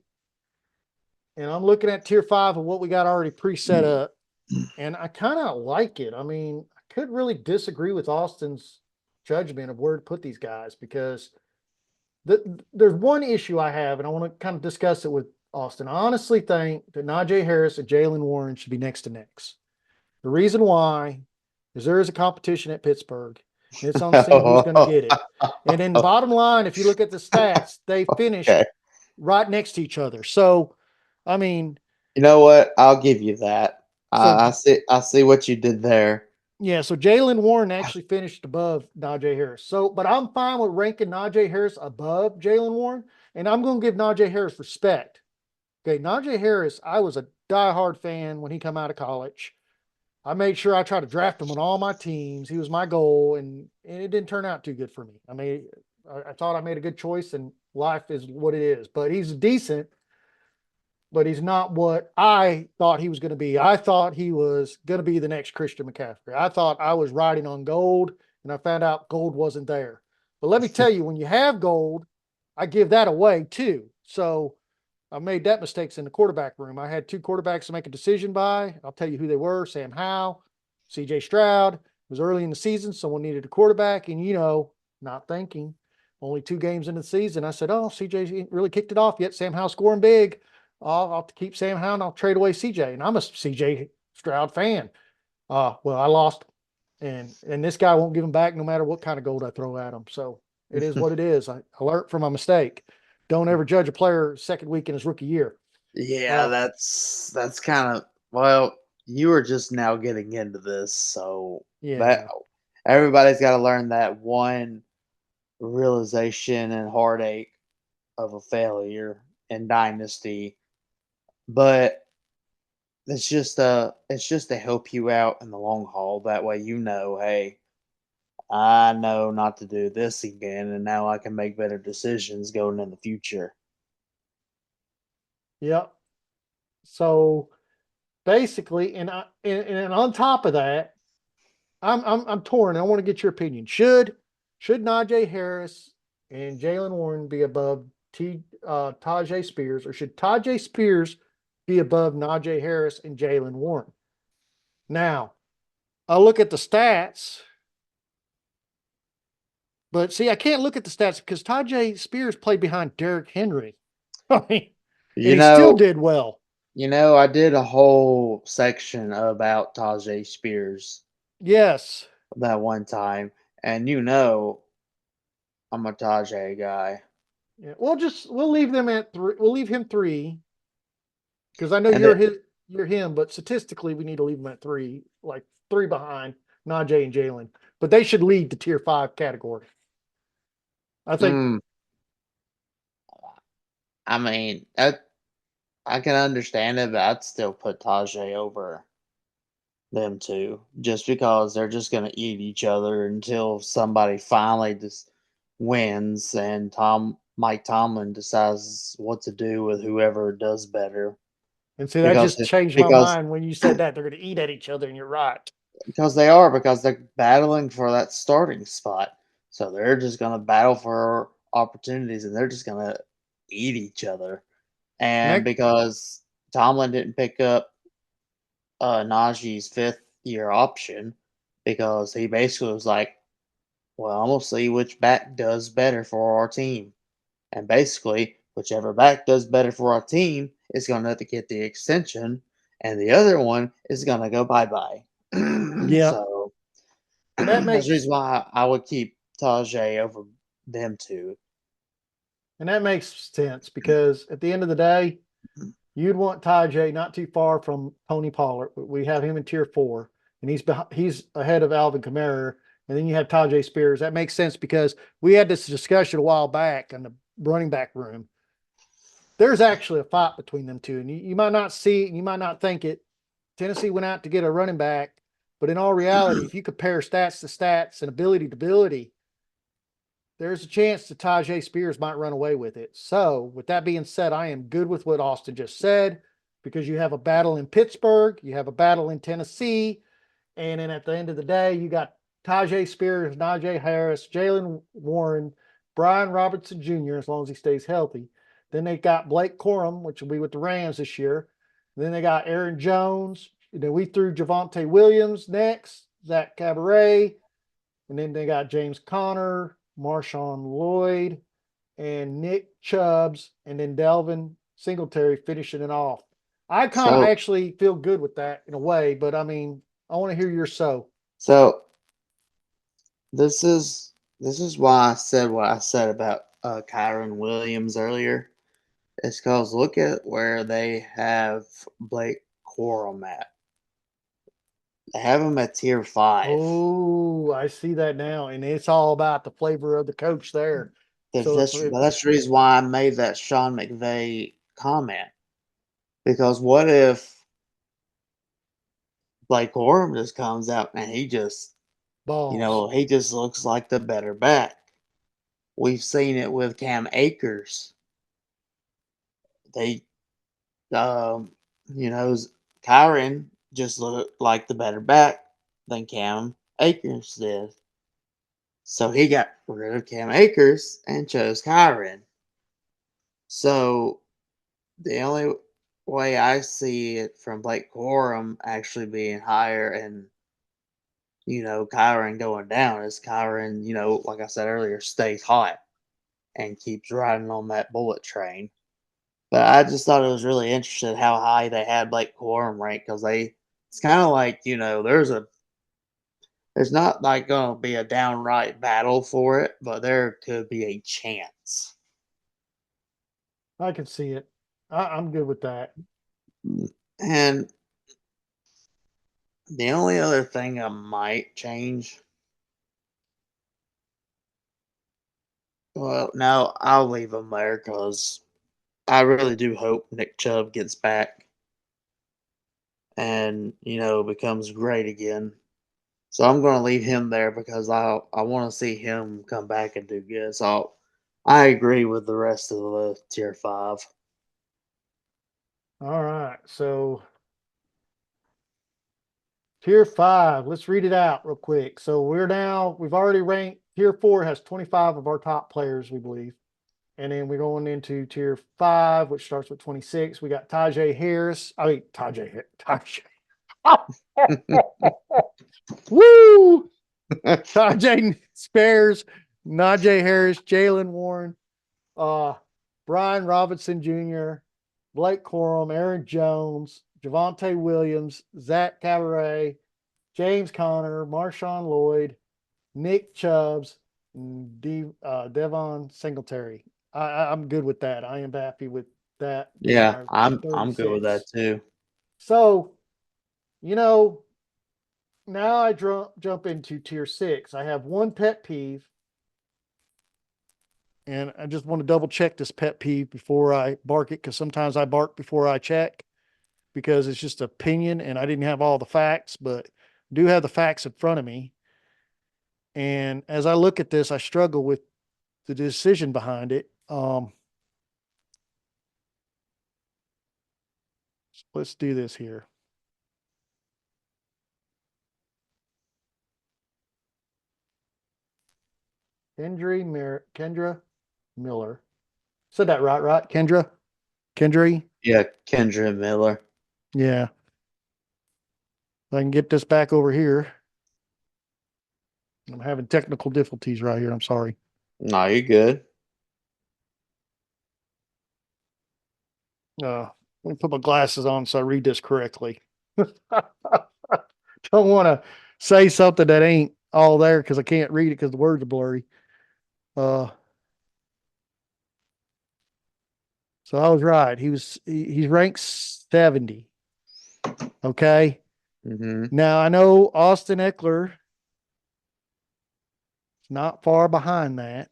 A: And I'm looking at tier 5 of what we got already preset up. And I kind of like it. I mean, I could really disagree with Austin's judgment of where to put these guys because there's one issue I have, and I want to kind of discuss it with Austin. I honestly think that Najee Harris and Jalen Warren should be next to next. The reason why is there is a competition at Pittsburgh. It's on seeing who's going to get it. And then bottom line, if you look at the stats, they finished
B: Okay.
A: right next to each other. So, I mean,
B: You know what? I'll give you that.
A: so
B: I see what you did there.
A: yeah, so Jalen Warren actually finished above Najee Harris. So, but I'm fine with ranking Najee Harris above Jalen Warren, and I'm going to give Najee Harris respect. Okay, Najee Harris, I was a diehard fan when he come out of college. I made sure I tried to draft him on all my teams. He was my goal, and it didn't turn out too good for me. I thought I made a good choice, and life is what it is. But he's decent, but he's not what I thought he was going to be. I thought he was going to be the next Christian McCaffrey. I thought I was riding on gold, and I found out gold wasn't there. But let me tell you, when you have gold, I give that away too. So I made that mistakes in the quarterback room. I had two quarterbacks to make a decision by. I'll tell you who they were: Sam Howell, C.J. Stroud. It was early in the season, someone needed a quarterback, and not thinking. Only 2 games into the season, I said, "Oh, C.J. ain't really kicked it off yet. Sam Howell scoring big. I'll keep Sam Howell and I'll trade away C.J." And I'm a C.J. Stroud fan. Well, I lost, and this guy won't give him back no matter what kind of gold I throw at him. So it is what it is. I learned from my mistake. Don't ever judge a player second week in his rookie year.
B: Yeah,
A: Uh,
B: that's kind of, well, you were just now getting into this, so that
A: yeah,
B: everybody's got to learn that one realization and heartache of a failure in Dynasty, but it's just to help you out in the long haul. That way, hey, I know not to do this again, and now I can make better decisions going in the future.
A: yeah. So basically, and on top of that, I'm torn. I want to get your opinion. Should Najee Harris and Jalen Warren be above Tajay Spears, or should Tajay Spears be above Najee Harris and Jalen Warren? Now, I look at the stats, but see, I can't look at the stats because Tajay Spears played behind Derrick Henry. I mean, and
B: You
A: he still
B: know,
A: did well.
B: I did a whole section about Tajay Spears
A: Yes.
B: that one time, and I'm a Tajay guy,
A: Yeah. We'll leave them at three. We'll leave him three because I know
B: and it,
A: you're him, but statistically we need to leave him at three, like three behind Najee and Jalen. But they should lead the tier 5 category. I think.
B: mm, I mean, I can understand it, but I'd still put Tajay over them two, just because they're just gonna eat each other until somebody finally just wins, and Mike Tomlin decides what to do with whoever does better.
A: And see, that
B: Because
A: just changed my
B: because
A: mind when you said that they're going to eat at each other, and you're right.
B: because they're battling for that starting spot. So they're just gonna battle for opportunities, and they're just gonna eat each other.
A: And
B: And
A: that
B: because Tomlin didn't pick up Najee's fifth year option, because he basically was like, "Well, I'm gonna see which back does better for our team." And basically, whichever back does better for our team is going to have to get the extension, and the other one is going to go bye bye.
A: yeah,
B: So
A: and that
B: that's the
A: makes
B: reason why I would keep Tajay over them two.
A: and that makes sense because at the end of the day, you'd want Tajay not too far from Tony Pollard. We have him in tier 4, and he's ahead of Alvin Kamara. And then you have Tajay Spears. That makes sense because we had this discussion a while back in the running back room. There's actually a fight between them two, and you might not see it, and you might not think it. Tennessee went out to get a running back, but in all reality, if you compare stats to stats and ability to ability, there's a chance that Tajay Spears might run away with it. So, with that being said, I am good with what Austin just said because you have a battle in Pittsburgh, you have a battle in Tennessee, and then at the end of the day, you got Tajay Spears, Najee Harris, Jalen Warren, Brian Robertson Jr., as long as he stays healthy. Then they got Blake Corum, which will be with the Rams this year. Then they got Aaron Jones. Then we threw Javonte Williams next, Zach Cabaret, and then they got James Conner, Marshawn Lloyd, and Nick Chubbs, and then Delvin Singletary finishing it off. I kind of
B: So
A: actually feel good with that in a way, but I mean, I want to hear your so.
B: So this is why I said what I said about Kyron Williams earlier. It's because look at where they have Blake Corum at. They have him at tier 5.
A: Oh, I see that now, and it's all about the flavor of the coach there.
B: That's
A: So
B: that's, that's the reason why I made that Sean McVay comment. Because what if Blake Corum just comes out and he just,
A: balls.
B: he just looks like the better back. We've seen it with Cam Akers. They, um, you know, Kyron just looked like the better back than Cam Akers did. So he got rid of Cam Akers and chose Kyron. So the only way I see it from Blake Corum actually being higher and Kyron going down is Kyron, like I said earlier, stays hot and keeps riding on that bullet train. But I just thought it was really interesting how high they had Blake Corum ranked because it's kind of like there's not like going to be a downright battle for it, but there could be a chance.
A: I can see it. I'm good with that.
B: And the only other thing I might change, well, no, I'll leave him there because I really do hope Nick Chubb gets back and becomes great again. So I'm going to leave him there because I want to see him come back and do good. So I agree with the rest of the tier 5.
A: All right. So tier 5, let's read it out real quick. So we've already ranked tier 4 has 25 of our top players, we believe. And then we're going into tier 5, which starts with 26. We got Tajay Harris. I mean, Tajay. Woo! Tajay Spares, Najee Harris, Jalen Warren, uh, Brian Robinson Jr., Blake Corum, Aaron Jones, Javante Williams, Zach Cabaret, James Conner, Marshawn Lloyd, Nick Chubbs, and Devon Singletary. I'm good with that. I am happy with that being
B: Yeah,
A: our
B: I'm good with that
A: 36.
B: too.
A: So, you know, now I jump into tier 6. I have one pet peeve, and I just want to double check this pet peeve before I bark it because sometimes I bark before I check because it's just opinion and I didn't have all the facts, but do have the facts in front of me. And as I look at this, I struggle with the decision behind it. Let's do this here. Kendra Miller. Said that right? Kendra?
B: Yeah, Kendra Miller.
A: Yeah. If I can get this back over here. I'm having technical difficulties right here. I'm sorry.
B: No, you're good.
A: Let me put my glasses on so I read this correctly. Don't want to say something that ain't all there because I can't read it because the words are blurry. Uh, so I was right. He's ranked 70. Okay.
B: Hmm.
A: Now I know Austin Eckler is not far behind that.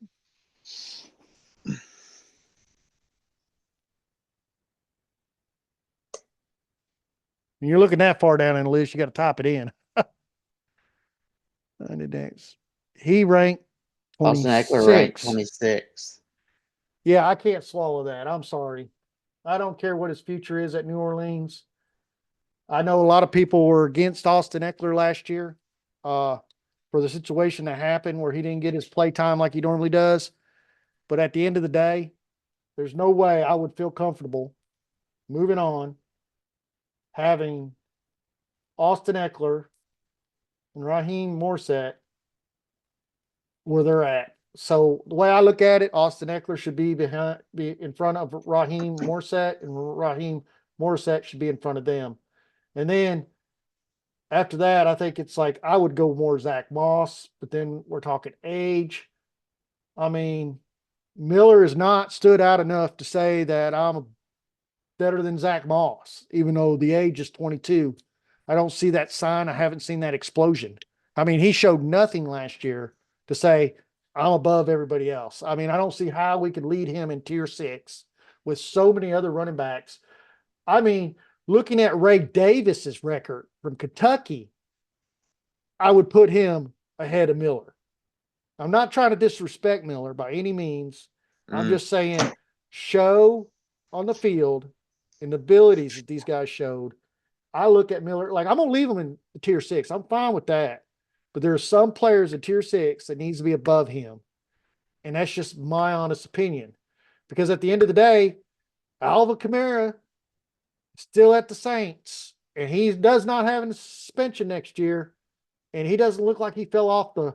A: When you're looking that far down in the list, you got to type it in. He ranked
B: Austin Eckler ranked
A: 26.
B: 26.
A: Yeah, I can't swallow that. I'm sorry. I don't care what his future is at New Orleans. I know a lot of people were against Austin Eckler last year for the situation that happened where he didn't get his play time like he normally does. But at the end of the day, there's no way I would feel comfortable moving on having Austin Eckler and Raheem Morset where they're at. So the way I look at it, Austin Eckler should be in front of Raheem Morset, and Raheem Morset should be in front of them. And then After that, I think it's like I would go more Zach Moss, but then we're talking age. I mean, Miller has not stood out enough to say that I'm better than Zach Moss, even though the age is 22. I don't see that sign. I haven't seen that explosion. I mean, he showed nothing last year to say I'm above everybody else. I mean, I don't see how we could lead him in tier 6 with so many other running backs. I mean, looking at Ray Davis's record from Kentucky, I would put him ahead of Miller. I'm not trying to disrespect Miller by any means. I'm
B: Mm,
A: just saying, show on the field and the abilities that these guys showed. I look at Miller like I'm gonna leave him in tier 6. I'm fine with that. But there are some players in tier 6 that needs to be above him. And that's just my honest opinion. Because at the end of the day, Alvin Kamara is still at the Saints. And he does not have a suspension next year. And he doesn't look like he fell off the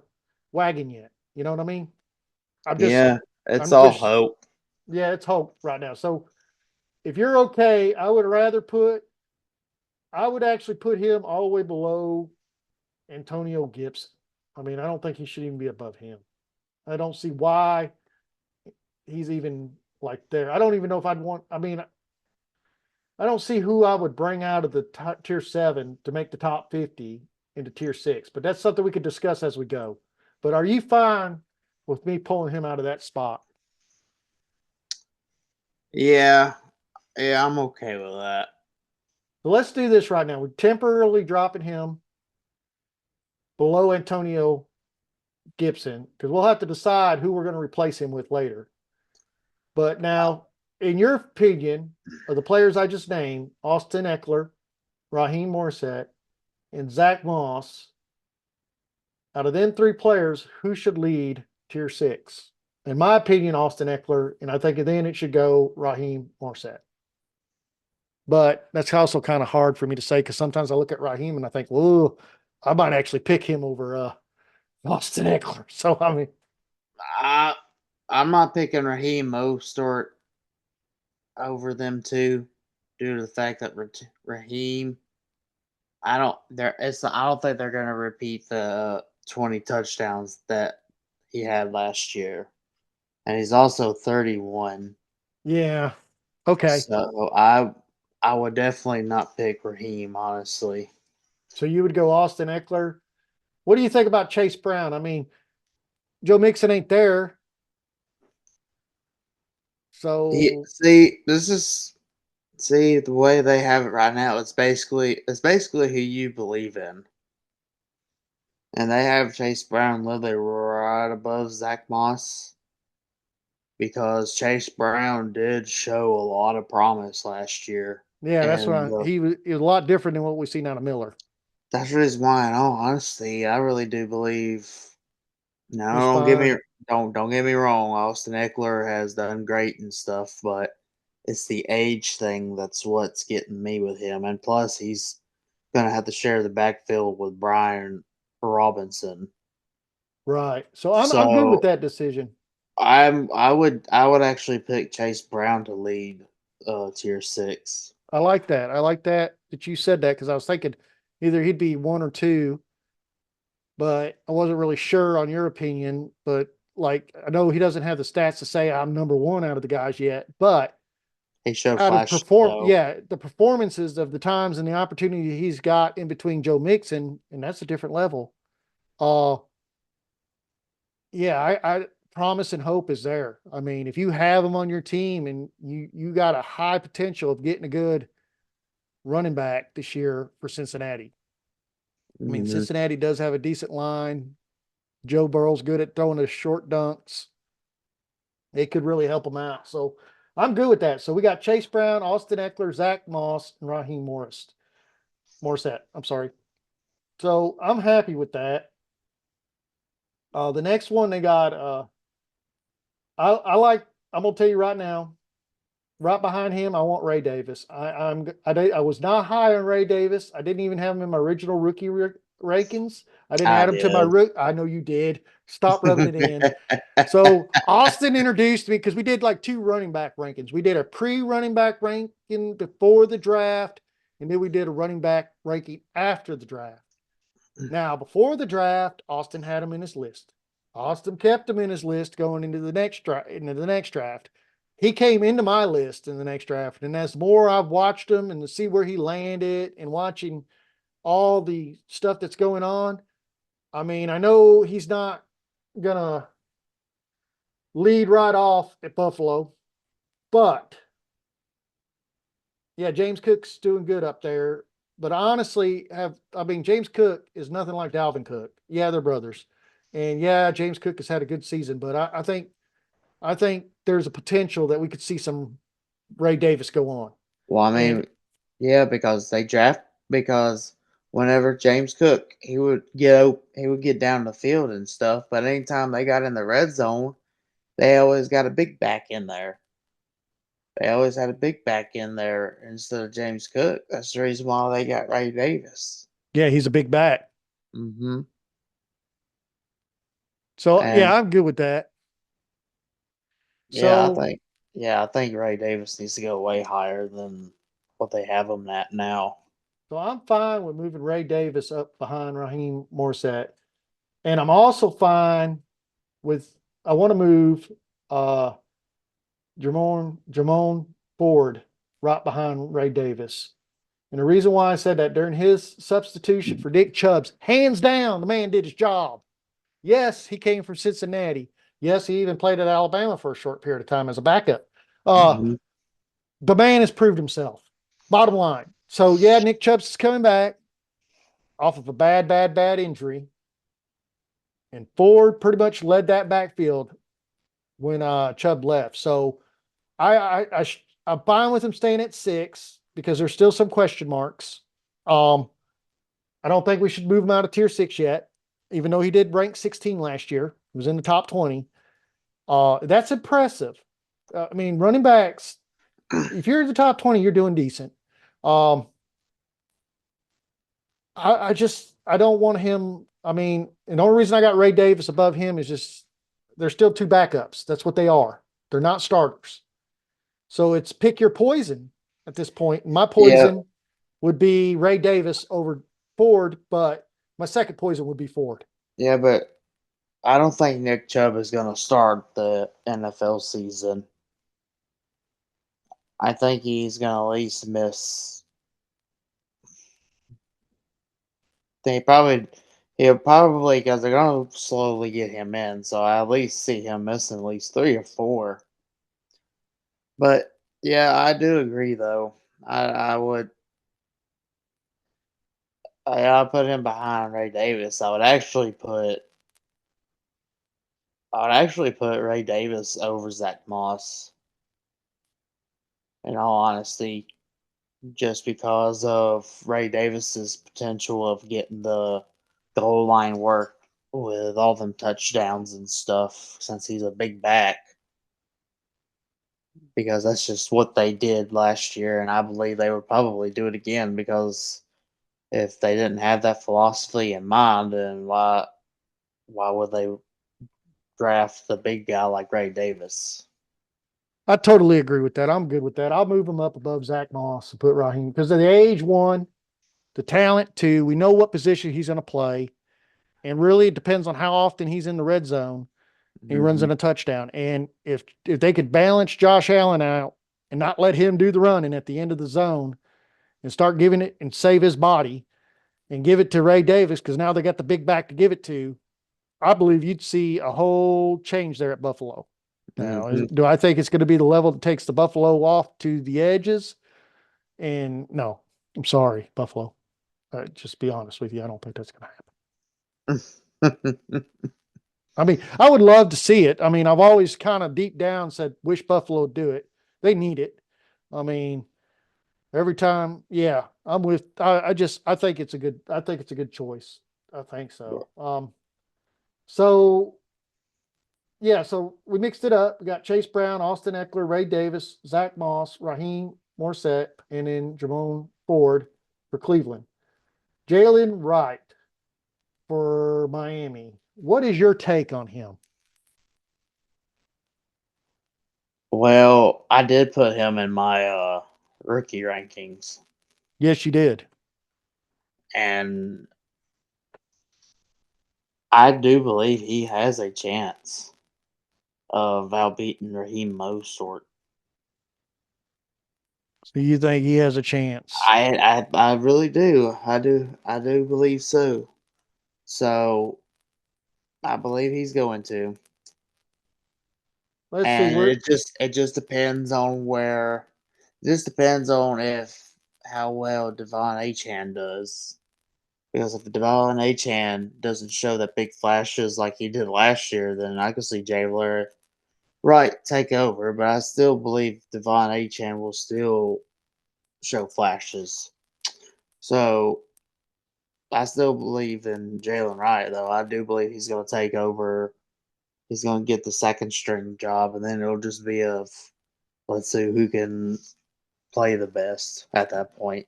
A: wagon yet. You know what I mean? I'm just
B: yeah, it's
A: I'm
B: all
A: just
B: hope.
A: yeah, it's hope right now. So if you're okay, I would actually put him all the way below Antonio Gibson. I mean, I don't think he should even be above him. I don't see why he's even like there. I don't even know if I'd want. I mean, I don't see who I would bring out of the tier 7 to make the top 50 into tier 6. But that's something we could discuss as we go. But are you fine with me pulling him out of that spot?
B: Yeah, yeah, I'm okay with that.
A: So let's do this right now. We're temporarily dropping him below Antonio Gibson because we'll have to decide who we're going to replace him with later. But now, in your opinion, of the players I just named, Austin Eckler, Raheem Morissette, and Zach Moss, out of them 3 players, who should lead tier 6? In my opinion, Austin Eckler, and I think then it should go Raheem Morissette. But that's also kind of hard for me to say because sometimes I look at Raheem and I think, well, I might actually pick him over Austin Eckler. So I mean,
B: I I'm not picking Raheem Mostert over them two due to the fact that Raheem I don't think they're gonna repeat the 20 touchdowns that he had last year, and he's also 31.
A: yeah, okay.
B: So I would definitely not pick Raheem, honestly.
A: So you would go Austin Eckler. What do you think about Chase Brown? I mean, Joe Mixon ain't there,
B: He,
A: so
B: see, this is see the way they have it right now. It's basically who you believe in, and they have Chase Brown literally right above Zach Moss because Chase Brown did show a lot of promise last year,
A: yeah, that's what
B: and
A: he was a lot different than what we've seen out of Miller.
B: that's the reason why. In all honesty, I really do believe. No,
A: He's fine.
B: don't get me wrong. Austin Eckler has done great and stuff, but it's the age thing that's what's getting me with him. And plus, he's gonna have to share the backfield with Brian Robinson.
A: Right. So I'm good with
B: So
A: that decision.
B: I would actually pick Chase Brown to lead tier 6.
A: I like that. I like that you said that because I was thinking either he'd be 1 or 2, but I wasn't really sure on your opinion. But like I know he doesn't have the stats to say I'm number 1 out of the guys yet, but
B: He showed
A: out of
B: flashes
A: perform
B: though.
A: yeah, the performances of the times and the opportunity he's got in between Joe Mixon, and that's a different level. Uh yeah, I promise and hope is there. I mean, if you have him on your team and you got a high potential of getting a good running back this year for Cincinnati. I mean,
B: Mhm.
A: Cincinnati does have a decent line. Joe Burrow's good at throwing the short dunks. It could really help them out. So I'm good with that. So we got Chase Brown, Austin Eckler, Zach Moss, and Raheem Morissette. I'm sorry. So I'm happy with that. The next one they got, I like, I'm gonna tell you right now, right behind him, I want Ray Davis. I was not high on Ray Davis. I didn't even have him in my original rookie rankings. I didn't
B: I
A: add him to my
B: did.
A: rook. I know you did. Stop rubbing it in. So Austin introduced me because we did like 2 running back rankings. We did a pre-running back ranking before the draft, and then we did a running back ranking after the draft. Now, before the draft, Austin had him in his list. Austin kept him in his list going into the next draft. He came into my list in the next draft, and as more I've watched him and to see where he landed and watching all the stuff that's going on, I mean, I know he's not gonna lead right off at Buffalo, but yeah, James Cook's doing good up there. But I honestly James Cook is nothing like Dalvin Cook. Yeah, they're brothers. And yeah, James Cook has had a good season, but I think there's a potential that we could see some Ray Davis go on.
B: Well, I
A: And
B: mean, yeah, because whenever James Cook, he would get down the field and stuff, but anytime they got in the red zone, they always got a big back in there. They always had a big back in there instead of James Cook. That's the reason why they got Ray Davis.
A: yeah, he's a big back.
B: Hmm.
A: So yeah,
B: And
A: I'm good with that.
B: yeah,
A: So
B: I think Ray Davis needs to go way higher than what they have him at now.
A: so I'm fine with moving Ray Davis up behind Raheem Morset. And I'm also fine with I want to move uh Jermone Ford right behind Ray Davis. And the reason why I said that during his substitution for Nick Chubb's, hands down, the man did his job. Yes, he came from Cincinnati. Yes, he even played at Alabama for a short period of time as a backup. Uh,
B: Hmm.
A: the man has proved himself. Bottom line. So yeah, Nick Chubb's is coming back off of a bad injury. And Ford pretty much led that backfield when Chubb left. So I'm fine with him staying at 6 because there's still some question marks. Um, I don't think we should move him out of tier 6 yet, even though he did rank 16 last year. He was in the top 20. That's impressive. I mean, running backs, if you're in the top 20, you're doing decent. Um, I don't want him. I mean, and the only reason I got Ray Davis above him is just they're still two backups. That's what they are. They're not starters. So it's pick your poison at this point. My
B: Yeah,
A: poison would be Ray Davis over Ford, but my second poison would be Ford.
B: yeah, but I don't think Nick Chubb is going to start the NFL season. I think he's going to at least miss. They probably he'll probably because they're going to slowly get him in, so I at least see him missing at least 3 or 4. But yeah, I do agree though. I would I put him behind Ray Davis. I would actually put Ray Davis over Zach Moss. In all honesty, just because of Ray Davis's potential of getting the goal line work with all them touchdowns and stuff since he's a big back because that's just what they did last year and I believe they would probably do it again because if they didn't have that philosophy in mind then why would they draft the big guy like Ray Davis?
A: I totally agree with that. I'm good with that. I'll move him up above Zach Moss and put Raheem because of the age, one, the talent, two. We know what position he's going to play. And really, it depends on how often he's in the red zone. He runs
B: Hmm.
A: in a touchdown. And if they could balance Josh Allen out and not let him do the running at the end of the zone and start giving it and save his body and give it to Ray Davis because now they got the big back to give it to, I believe you'd see a whole change there at Buffalo. Now,
B: Hmm.
A: do I think it's going to be the level that takes the Buffalo off to the edges? And no, I'm sorry, Buffalo. Just be honest with you. I don't think that's going to happen. I mean, I would love to see it. I mean, I've always kind of deep down said, wish Buffalo would do it. They need it. I mean, every time, yeah, I'm with, I think it's a good choice. I think so. So yeah, so we mixed it up. We got Chase Brown, Austin Eckler, Ray Davis, Zach Moss, Raheem Morset, and then Jamone Ford for Cleveland. Jalen Wright for Miami. What is your take on him?
B: Well, I did put him in my rookie rankings.
A: Yes, you did.
B: And I do believe he has a chance of outbeating Raheem Mostert.
A: So you think he has a chance?
B: I really do. I do believe so. So I believe he's going to.
A: Let's see.
B: And
A: We're
B: it just depends on where just depends on if how well Devon Achan does. Because if Devon Achan doesn't show that big flashes like he did last year, then I could see Jay Blair take over. But I still believe Devon Achan will still show flashes. So I still believe in Jalen Wright, though. I do believe he's going to take over. He's going to get the second string job, and then it'll just be of let's see who can play the best at that point.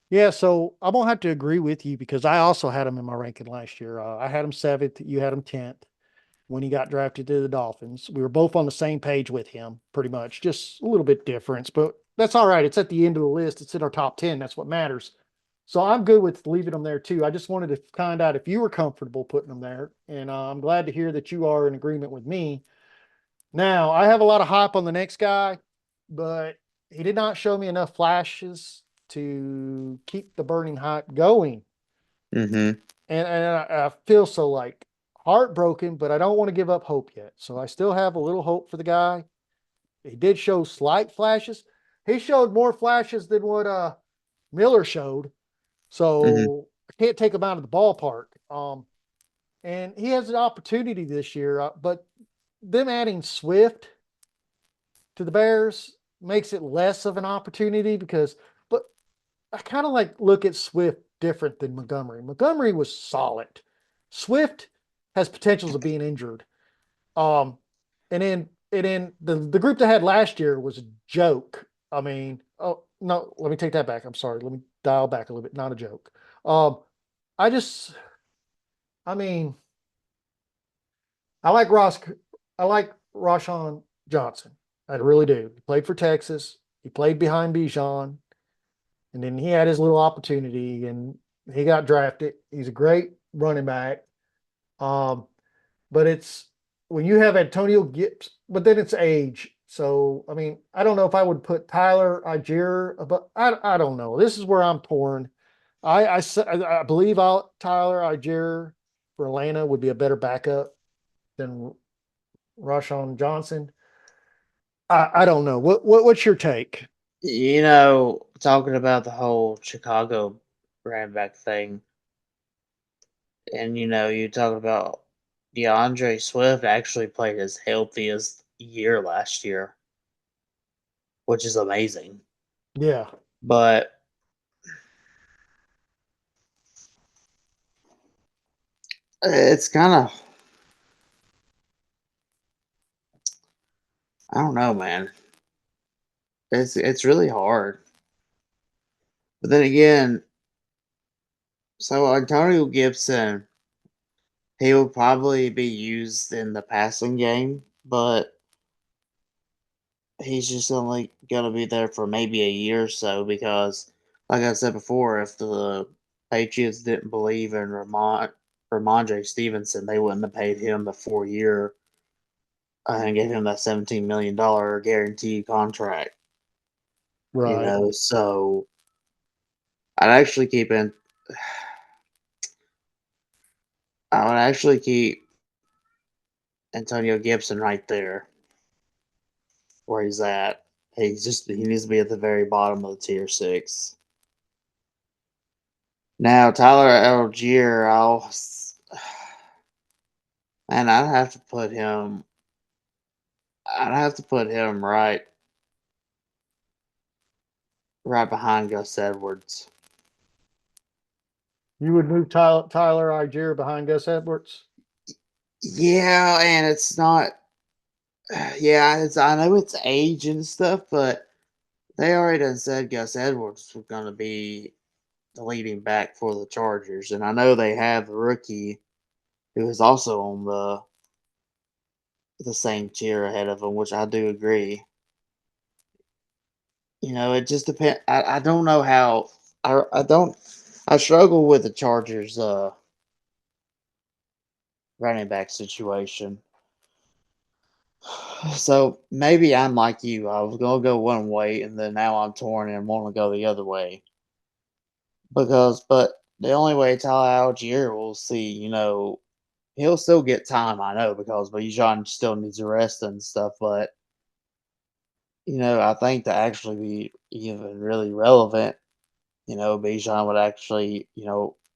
A: Yeah, so I'm gonna have to agree with you because I also had him in my ranking last year. I had him seventh, you had him 10th when he got drafted to the Dolphins. We were both on the same page with him, pretty much, just a little bit difference, but that's all right. It's at the end of the list. It's in our top 10. That's what matters. So I'm good with leaving him there too. I just wanted to find out if you were comfortable putting him there, and I'm glad to hear that you are in agreement with me. Now, I have a lot of hype on the next guy, but he did not show me enough flashes to keep the burning hype going.
B: Mm-hmm.
A: And I feel so like heartbroken, but I don't want to give up hope yet. So I still have a little hope for the guy. He did show slight flashes. He showed more flashes than what Miller showed.
B: Mm-hmm.
A: So I can't take him out of the ballpark. And he has an opportunity this year, but them adding Swift to the Bears makes it less of an opportunity because, but I kind of like look at Swift different than Montgomery. Montgomery was solid. Swift has potentials of being injured. Um, and then the group they had last year was a joke. I mean, oh no, let me take that back. I'm sorry. Let me dial back a little bit. Not a joke. Um, I just, I mean, I like Ross. I like Rashawn Johnson. I really do. He played for Texas. He played behind Bijan, and then he had his little opportunity, and he got drafted. He's a great running back. Um, but it's when you have Antonio Gibbs, but then it's age. So I mean, I don't know if I would put Tyler Algier, but I don't know. This is where I'm torn. I believe Tyler Algier for Atlanta would be a better backup than Rashawn Johnson. I don't know. What's your take?
B: Talking about the whole Chicago running back thing, and you talking about DeAndre Swift actually played his healthiest year last year, which is amazing.
A: Yeah,
B: But it's kind of I don't know, man. It's really hard. But then again, so Antonio Gibson, he will probably be used in the passing game, but he's just only gonna be there for maybe a year or so because, like I said before, if the Patriots didn't believe in Ramondre Stevenson, they wouldn't have paid him the 4 year and gave him that $17 million guaranteed contract.
A: right.
B: So I'd actually keep in. I would actually keep Antonio Gibson right there where he's at. He needs to be at the very bottom of the tier six. Now Tyler Algier, man, I'd have to put him right behind Gus Edwards.
A: You would move Tyler Algier behind Gus Edwards.
B: Yeah, and it's not. Yeah, I know it's age and stuff, but they already done said Gus Edwards was going to be the leading back for the Chargers, and I know they have the rookie who is also on the same tier ahead of him, which I do agree. it just depends. I don't know how. I don't. I struggle with the Chargers running back situation. So maybe I'm like you. I was gonna go one way, and then now I'm torn and want to go the other way. But the only way Tyler Algier will see, he'll still get time. I know because Bijan still needs a rest and stuff. But I think to actually be even really relevant, Bijan would actually,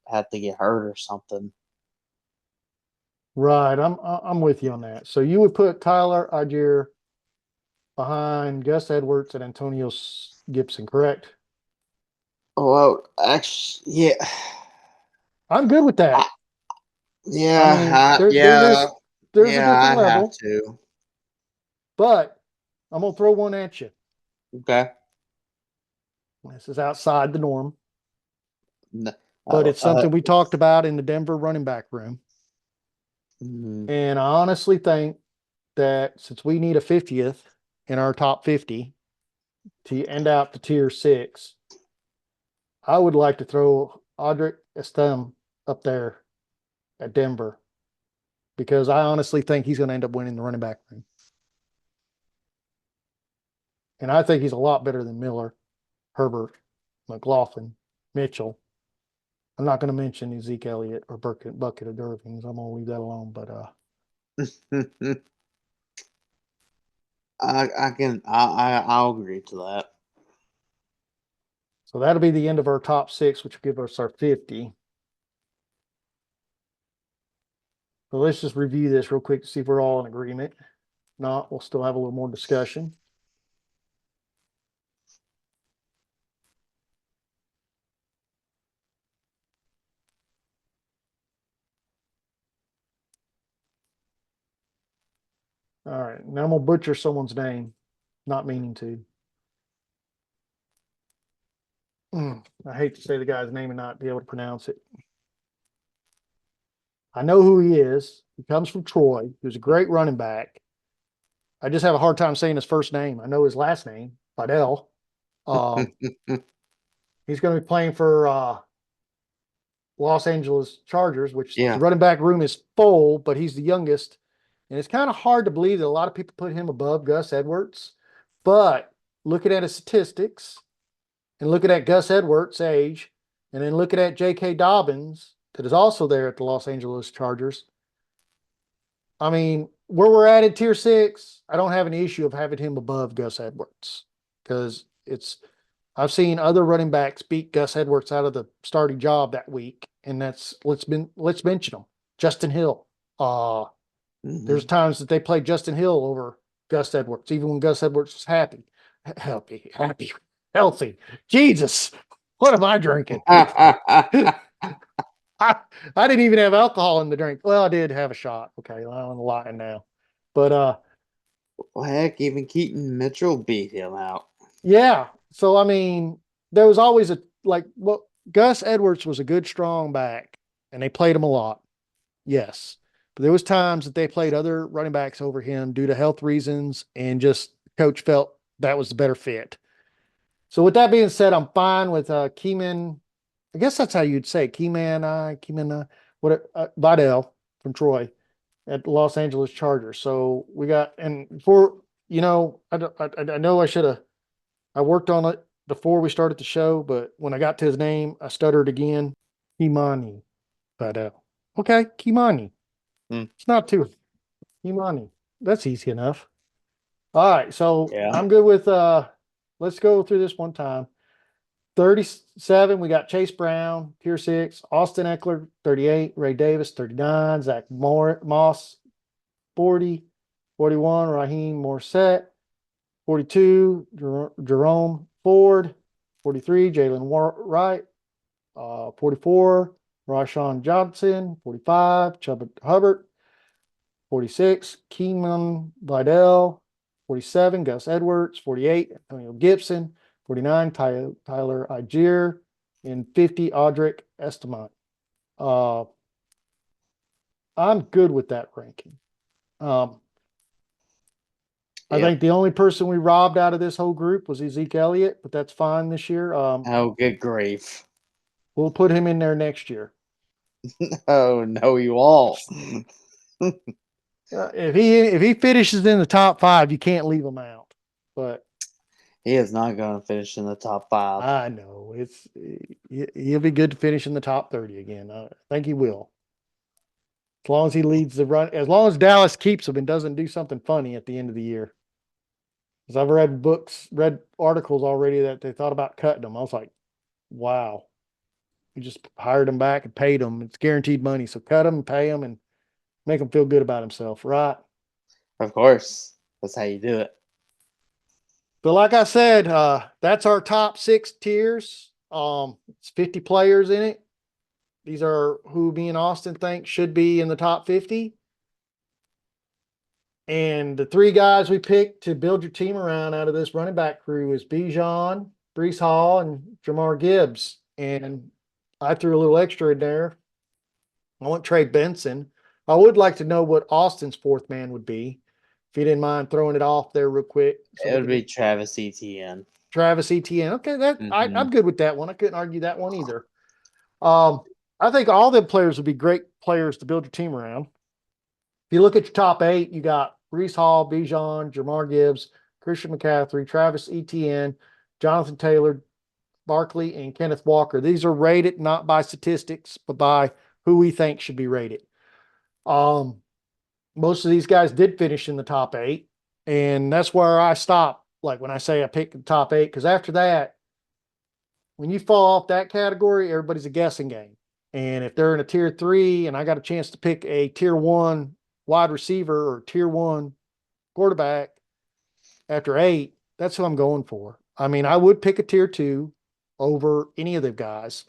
B: have to get hurt or something.
A: Right. I'm with you on that. So you would put Tyler Algier behind Gus Edwards and Antonio Gibson, correct?
B: Well, actually, yeah,
A: I'm good with
B: I,
A: that. I mean,
B: yeah,
A: there's a
B: yeah.
A: different
B: I have
A: level,
B: to.
A: but I'm gonna throw one at you.
B: Okay.
A: This is outside the norm,
B: N-
A: but it's something we talked
B: it's,
A: about in the Denver running back room.
B: mm,
A: And I honestly think that since we need a 50th in our top 50 to end out the tier 6, I would like to throw Audric Estem up there at Denver because I honestly think he's going to end up winning the running back room. And I think he's a lot better than Miller, Herbert, McLaughlin, Mitchell. I'm not going to mention Zeke Elliott or Bucket of Irvings. I'm going to leave that alone. But
B: I'll agree to that.
A: so that'll be the end of our top 6, which will give us our 50. So let's just review this real quick to see if we're all in agreement. If not, we'll still have a little more discussion. All right. Now I'm going to butcher someone's name, not meaning to. I hate to say the guy's name and not be able to pronounce it. I know who he is. He comes from Troy. He was a great running back. I just have a hard time saying his first name. I know his last name, Fidel. He's going to be playing for Los Angeles Chargers, which the
B: Yeah.
A: running back room is full, but he's the youngest. And it's kind of hard to believe that a lot of people put him above Gus Edwards. But looking at his statistics and looking at Gus Edwards' age, and then looking at J.K. Dobbins, that is also there at the Los Angeles Chargers. I mean, where we're at in tier 6, I don't have any issue of having him above Gus Edwards because I've seen other running backs beat Gus Edwards out of the starting job that week, and let's mention them. Justin Hill. There's
B: Hmm.
A: times that they played Justin Hill over Gus Edwards, even when Gus Edwards was happy, healthy. Jesus, what am I drinking? I didn't even have alcohol in the drink. Well, I did have a shot. Okay, I'm lying now. But
B: Well, heck, even Keaton Mitchell beat him out.
A: yeah. So I mean, there was always Gus Edwards was a good strong back, and they played him a lot. Yes. But there was times that they played other running backs over him due to health reasons, and just coach felt that was the better fit. So with that being said, I'm fine with Keyman. I guess that's how you'd say Keyman, Vidal from Troy at the Los Angeles Chargers. So we got, and for, I know I worked on it before we started the show, but when I got to his name, I stuttered again. Kimani Vidal. Okay, Kimani.
B: Hmm.
A: It's not too, Kimani. That's easy enough. All right. So
B: Yeah.
A: I'm good with, let's go through this one time. 37, we got Chase Brown, tier 6, Austin Eckler, 38, Ray Davis, 39, Moss, 40, 41, Raheem Morset, 42, Jerome Ford, 43, Jalen Wright, 44, Rashawn Johnson, 45, Chuba Hubbard, 46, Keenan Vidal, 47, Gus Edwards, 48, Antonio Gibson, 49, Tyler Algier, and 50, Audric Estimant. Uh, I'm good with that ranking. Um, I
B: Yep.
A: think the only person we robbed out of this whole group was Zeke Elliott, but that's fine this year.
B: Oh, good grief.
A: We'll put him in there next year.
B: Oh, no, you won't.
A: If he finishes in the top 5, you can't leave him out. But
B: He is not going to finish in the top 5.
A: I know he'll be good to finish in the top 30 again. I think he will. As long as he leads the run, as long as Dallas keeps him and doesn't do something funny at the end of the year. Because I've read articles already that they thought about cutting him. I was like, wow. You just hired him back and paid him. It's guaranteed money. So cut him and pay him and make him feel good about himself, right?
B: Of course. That's how you do it.
A: But like I said, that's our top 6 tiers. It's 50 players in it. These are who me and Austin think should be in the top 50. And the 3 guys we picked to build your team around out of this running back crew is Bijan, Brees Hall, and Jamar Gibbs. And I threw a little extra in there. I want Trey Benson. I would like to know what Austin's 4th man would be. If you didn't mind throwing it off there real quick. So
B: It would be Travis Etienne.
A: Travis Etienne. Okay, I'm good with that one. I couldn't argue that one either. I think all them players would be great players to build your team around. If you look at your top 8, you got Brees Hall, Bijan, Jamar Gibbs, Christian McCaffrey, Travis Etienne, Jonathan Taylor, Barkley, and Kenneth Walker. These are rated not by statistics, but by who we think should be rated. Most of these guys did finish in the top 8, and that's where I stop. Like when I say I pick the top 8, because after that, when you fall off that category, everybody's a guessing game. And if they're in a tier 3 and I got a chance to pick a tier 1 wide receiver or tier 1 quarterback after 8, that's who I'm going for. I mean, I would pick a tier 2 over any of the guys.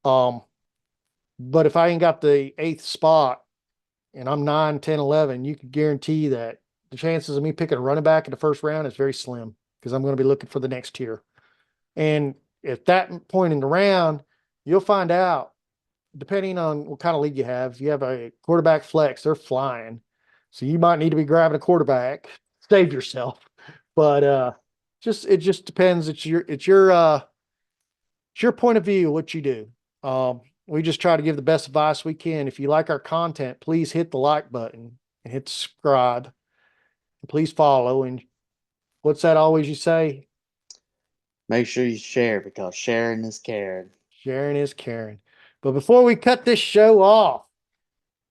A: But if I ain't got the 8th spot and I'm 9, 10, 11, you can guarantee that the chances of me picking a running back in the first round is very slim because I'm going to be looking for the next tier. And at that point in the round, you'll find out, depending on what kind of league you have, if you have a quarterback flex, they're flying. So you might need to be grabbing a quarterback, save yourself. But it just depends. It's your point of view, what you do. We just try to give the best advice we can. If you like our content, please hit the like button and hit subscribe. And please follow. And what's that always you say?
B: Make sure you share because sharing is caring.
A: Sharing is caring. But before we cut this show off,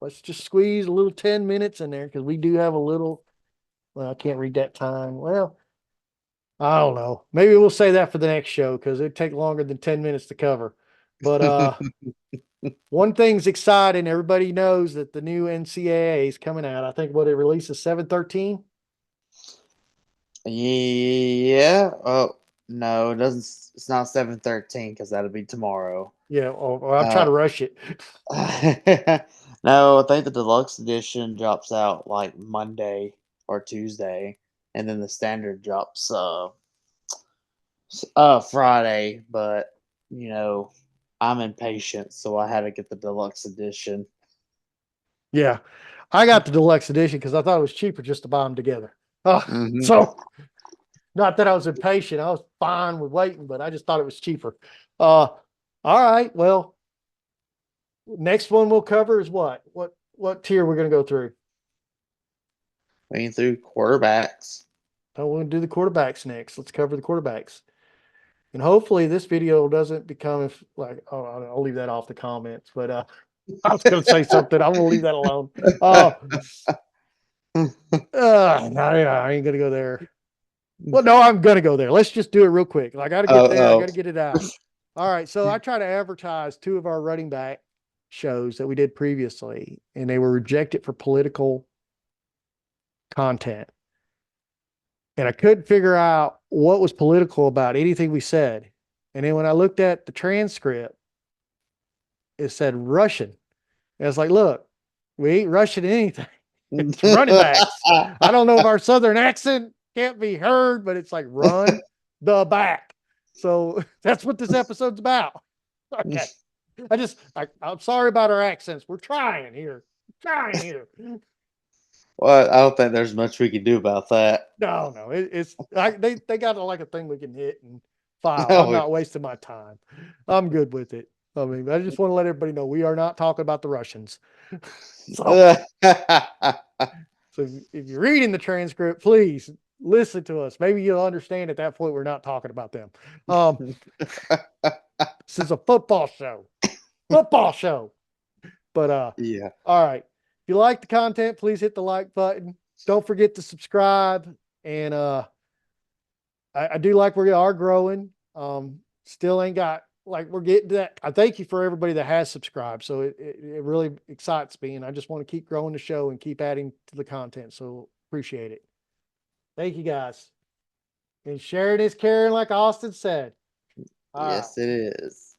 A: let's just squeeze a little 10 minutes in there because we do have a little. Well, I can't read that time. Well, I don't know. Maybe we'll say that for the next show because it'd take longer than 10 minutes to cover. But one thing's exciting. Everybody knows that the new NCAA is coming out. I think what it releases 7/13.
B: Yeah. Oh, no, it doesn't. It's not 7/13 because that'll be tomorrow.
A: Yeah, or I'm trying to rush it.
B: No, I think the deluxe edition drops out like Monday or Tuesday, and then the standard drops Friday. But you know, I'm impatient, so I had to get the deluxe edition.
A: Yeah, I got the deluxe edition because I thought it was cheaper just to buy them together.
B: Mhm.
A: So not that I was impatient. I was fine with waiting, but I just thought it was cheaper. All right. Well, next one we'll cover is what? What tier we're going to go through?
B: Going through quarterbacks.
A: Oh, we're going to do the quarterbacks next. Let's cover the quarterbacks. And hopefully this video doesn't become I'll leave that off the comments, but I was going to say something. I'm going to leave that alone. I ain't going to go there. Well, no, I'm going to go there. Let's just do it real quick. I got to get there. I got to get it out. All right. So I try to advertise 2 of our running back shows that we did previously, and they were rejected for political content. And I couldn't figure out what was political about anything we said. And then when I looked at the transcript, it said Russian. And I was like, look, we ain't Russian anything. It's running backs. I don't know if our Southern accent can't be heard, but it's like run the back. So that's what this episode's about. Okay. I'm sorry about our accents. We're trying here.
B: Well, I don't think there's much we can do about that.
A: No, they got like a thing we can hit and file. I'm
B: No.
A: not wasting my time. I'm good with it. I mean, I just want to let everybody know we are not talking about the Russians. So, so if you're reading the transcript, please listen to us. Maybe you'll understand at that point we're not talking about them. This is a football show. Football show. But
B: Yeah.
A: all right. If you like the content, please hit the like button. Don't forget to subscribe. And I do like we are growing. Still ain't got like we're getting to that. I thank you for everybody that has subscribed. So it really excites me. And I just want to keep growing the show and keep adding to the content. So appreciate it. Thank you guys. And sharing is caring, like Austin said. All right.
B: Yes, it is.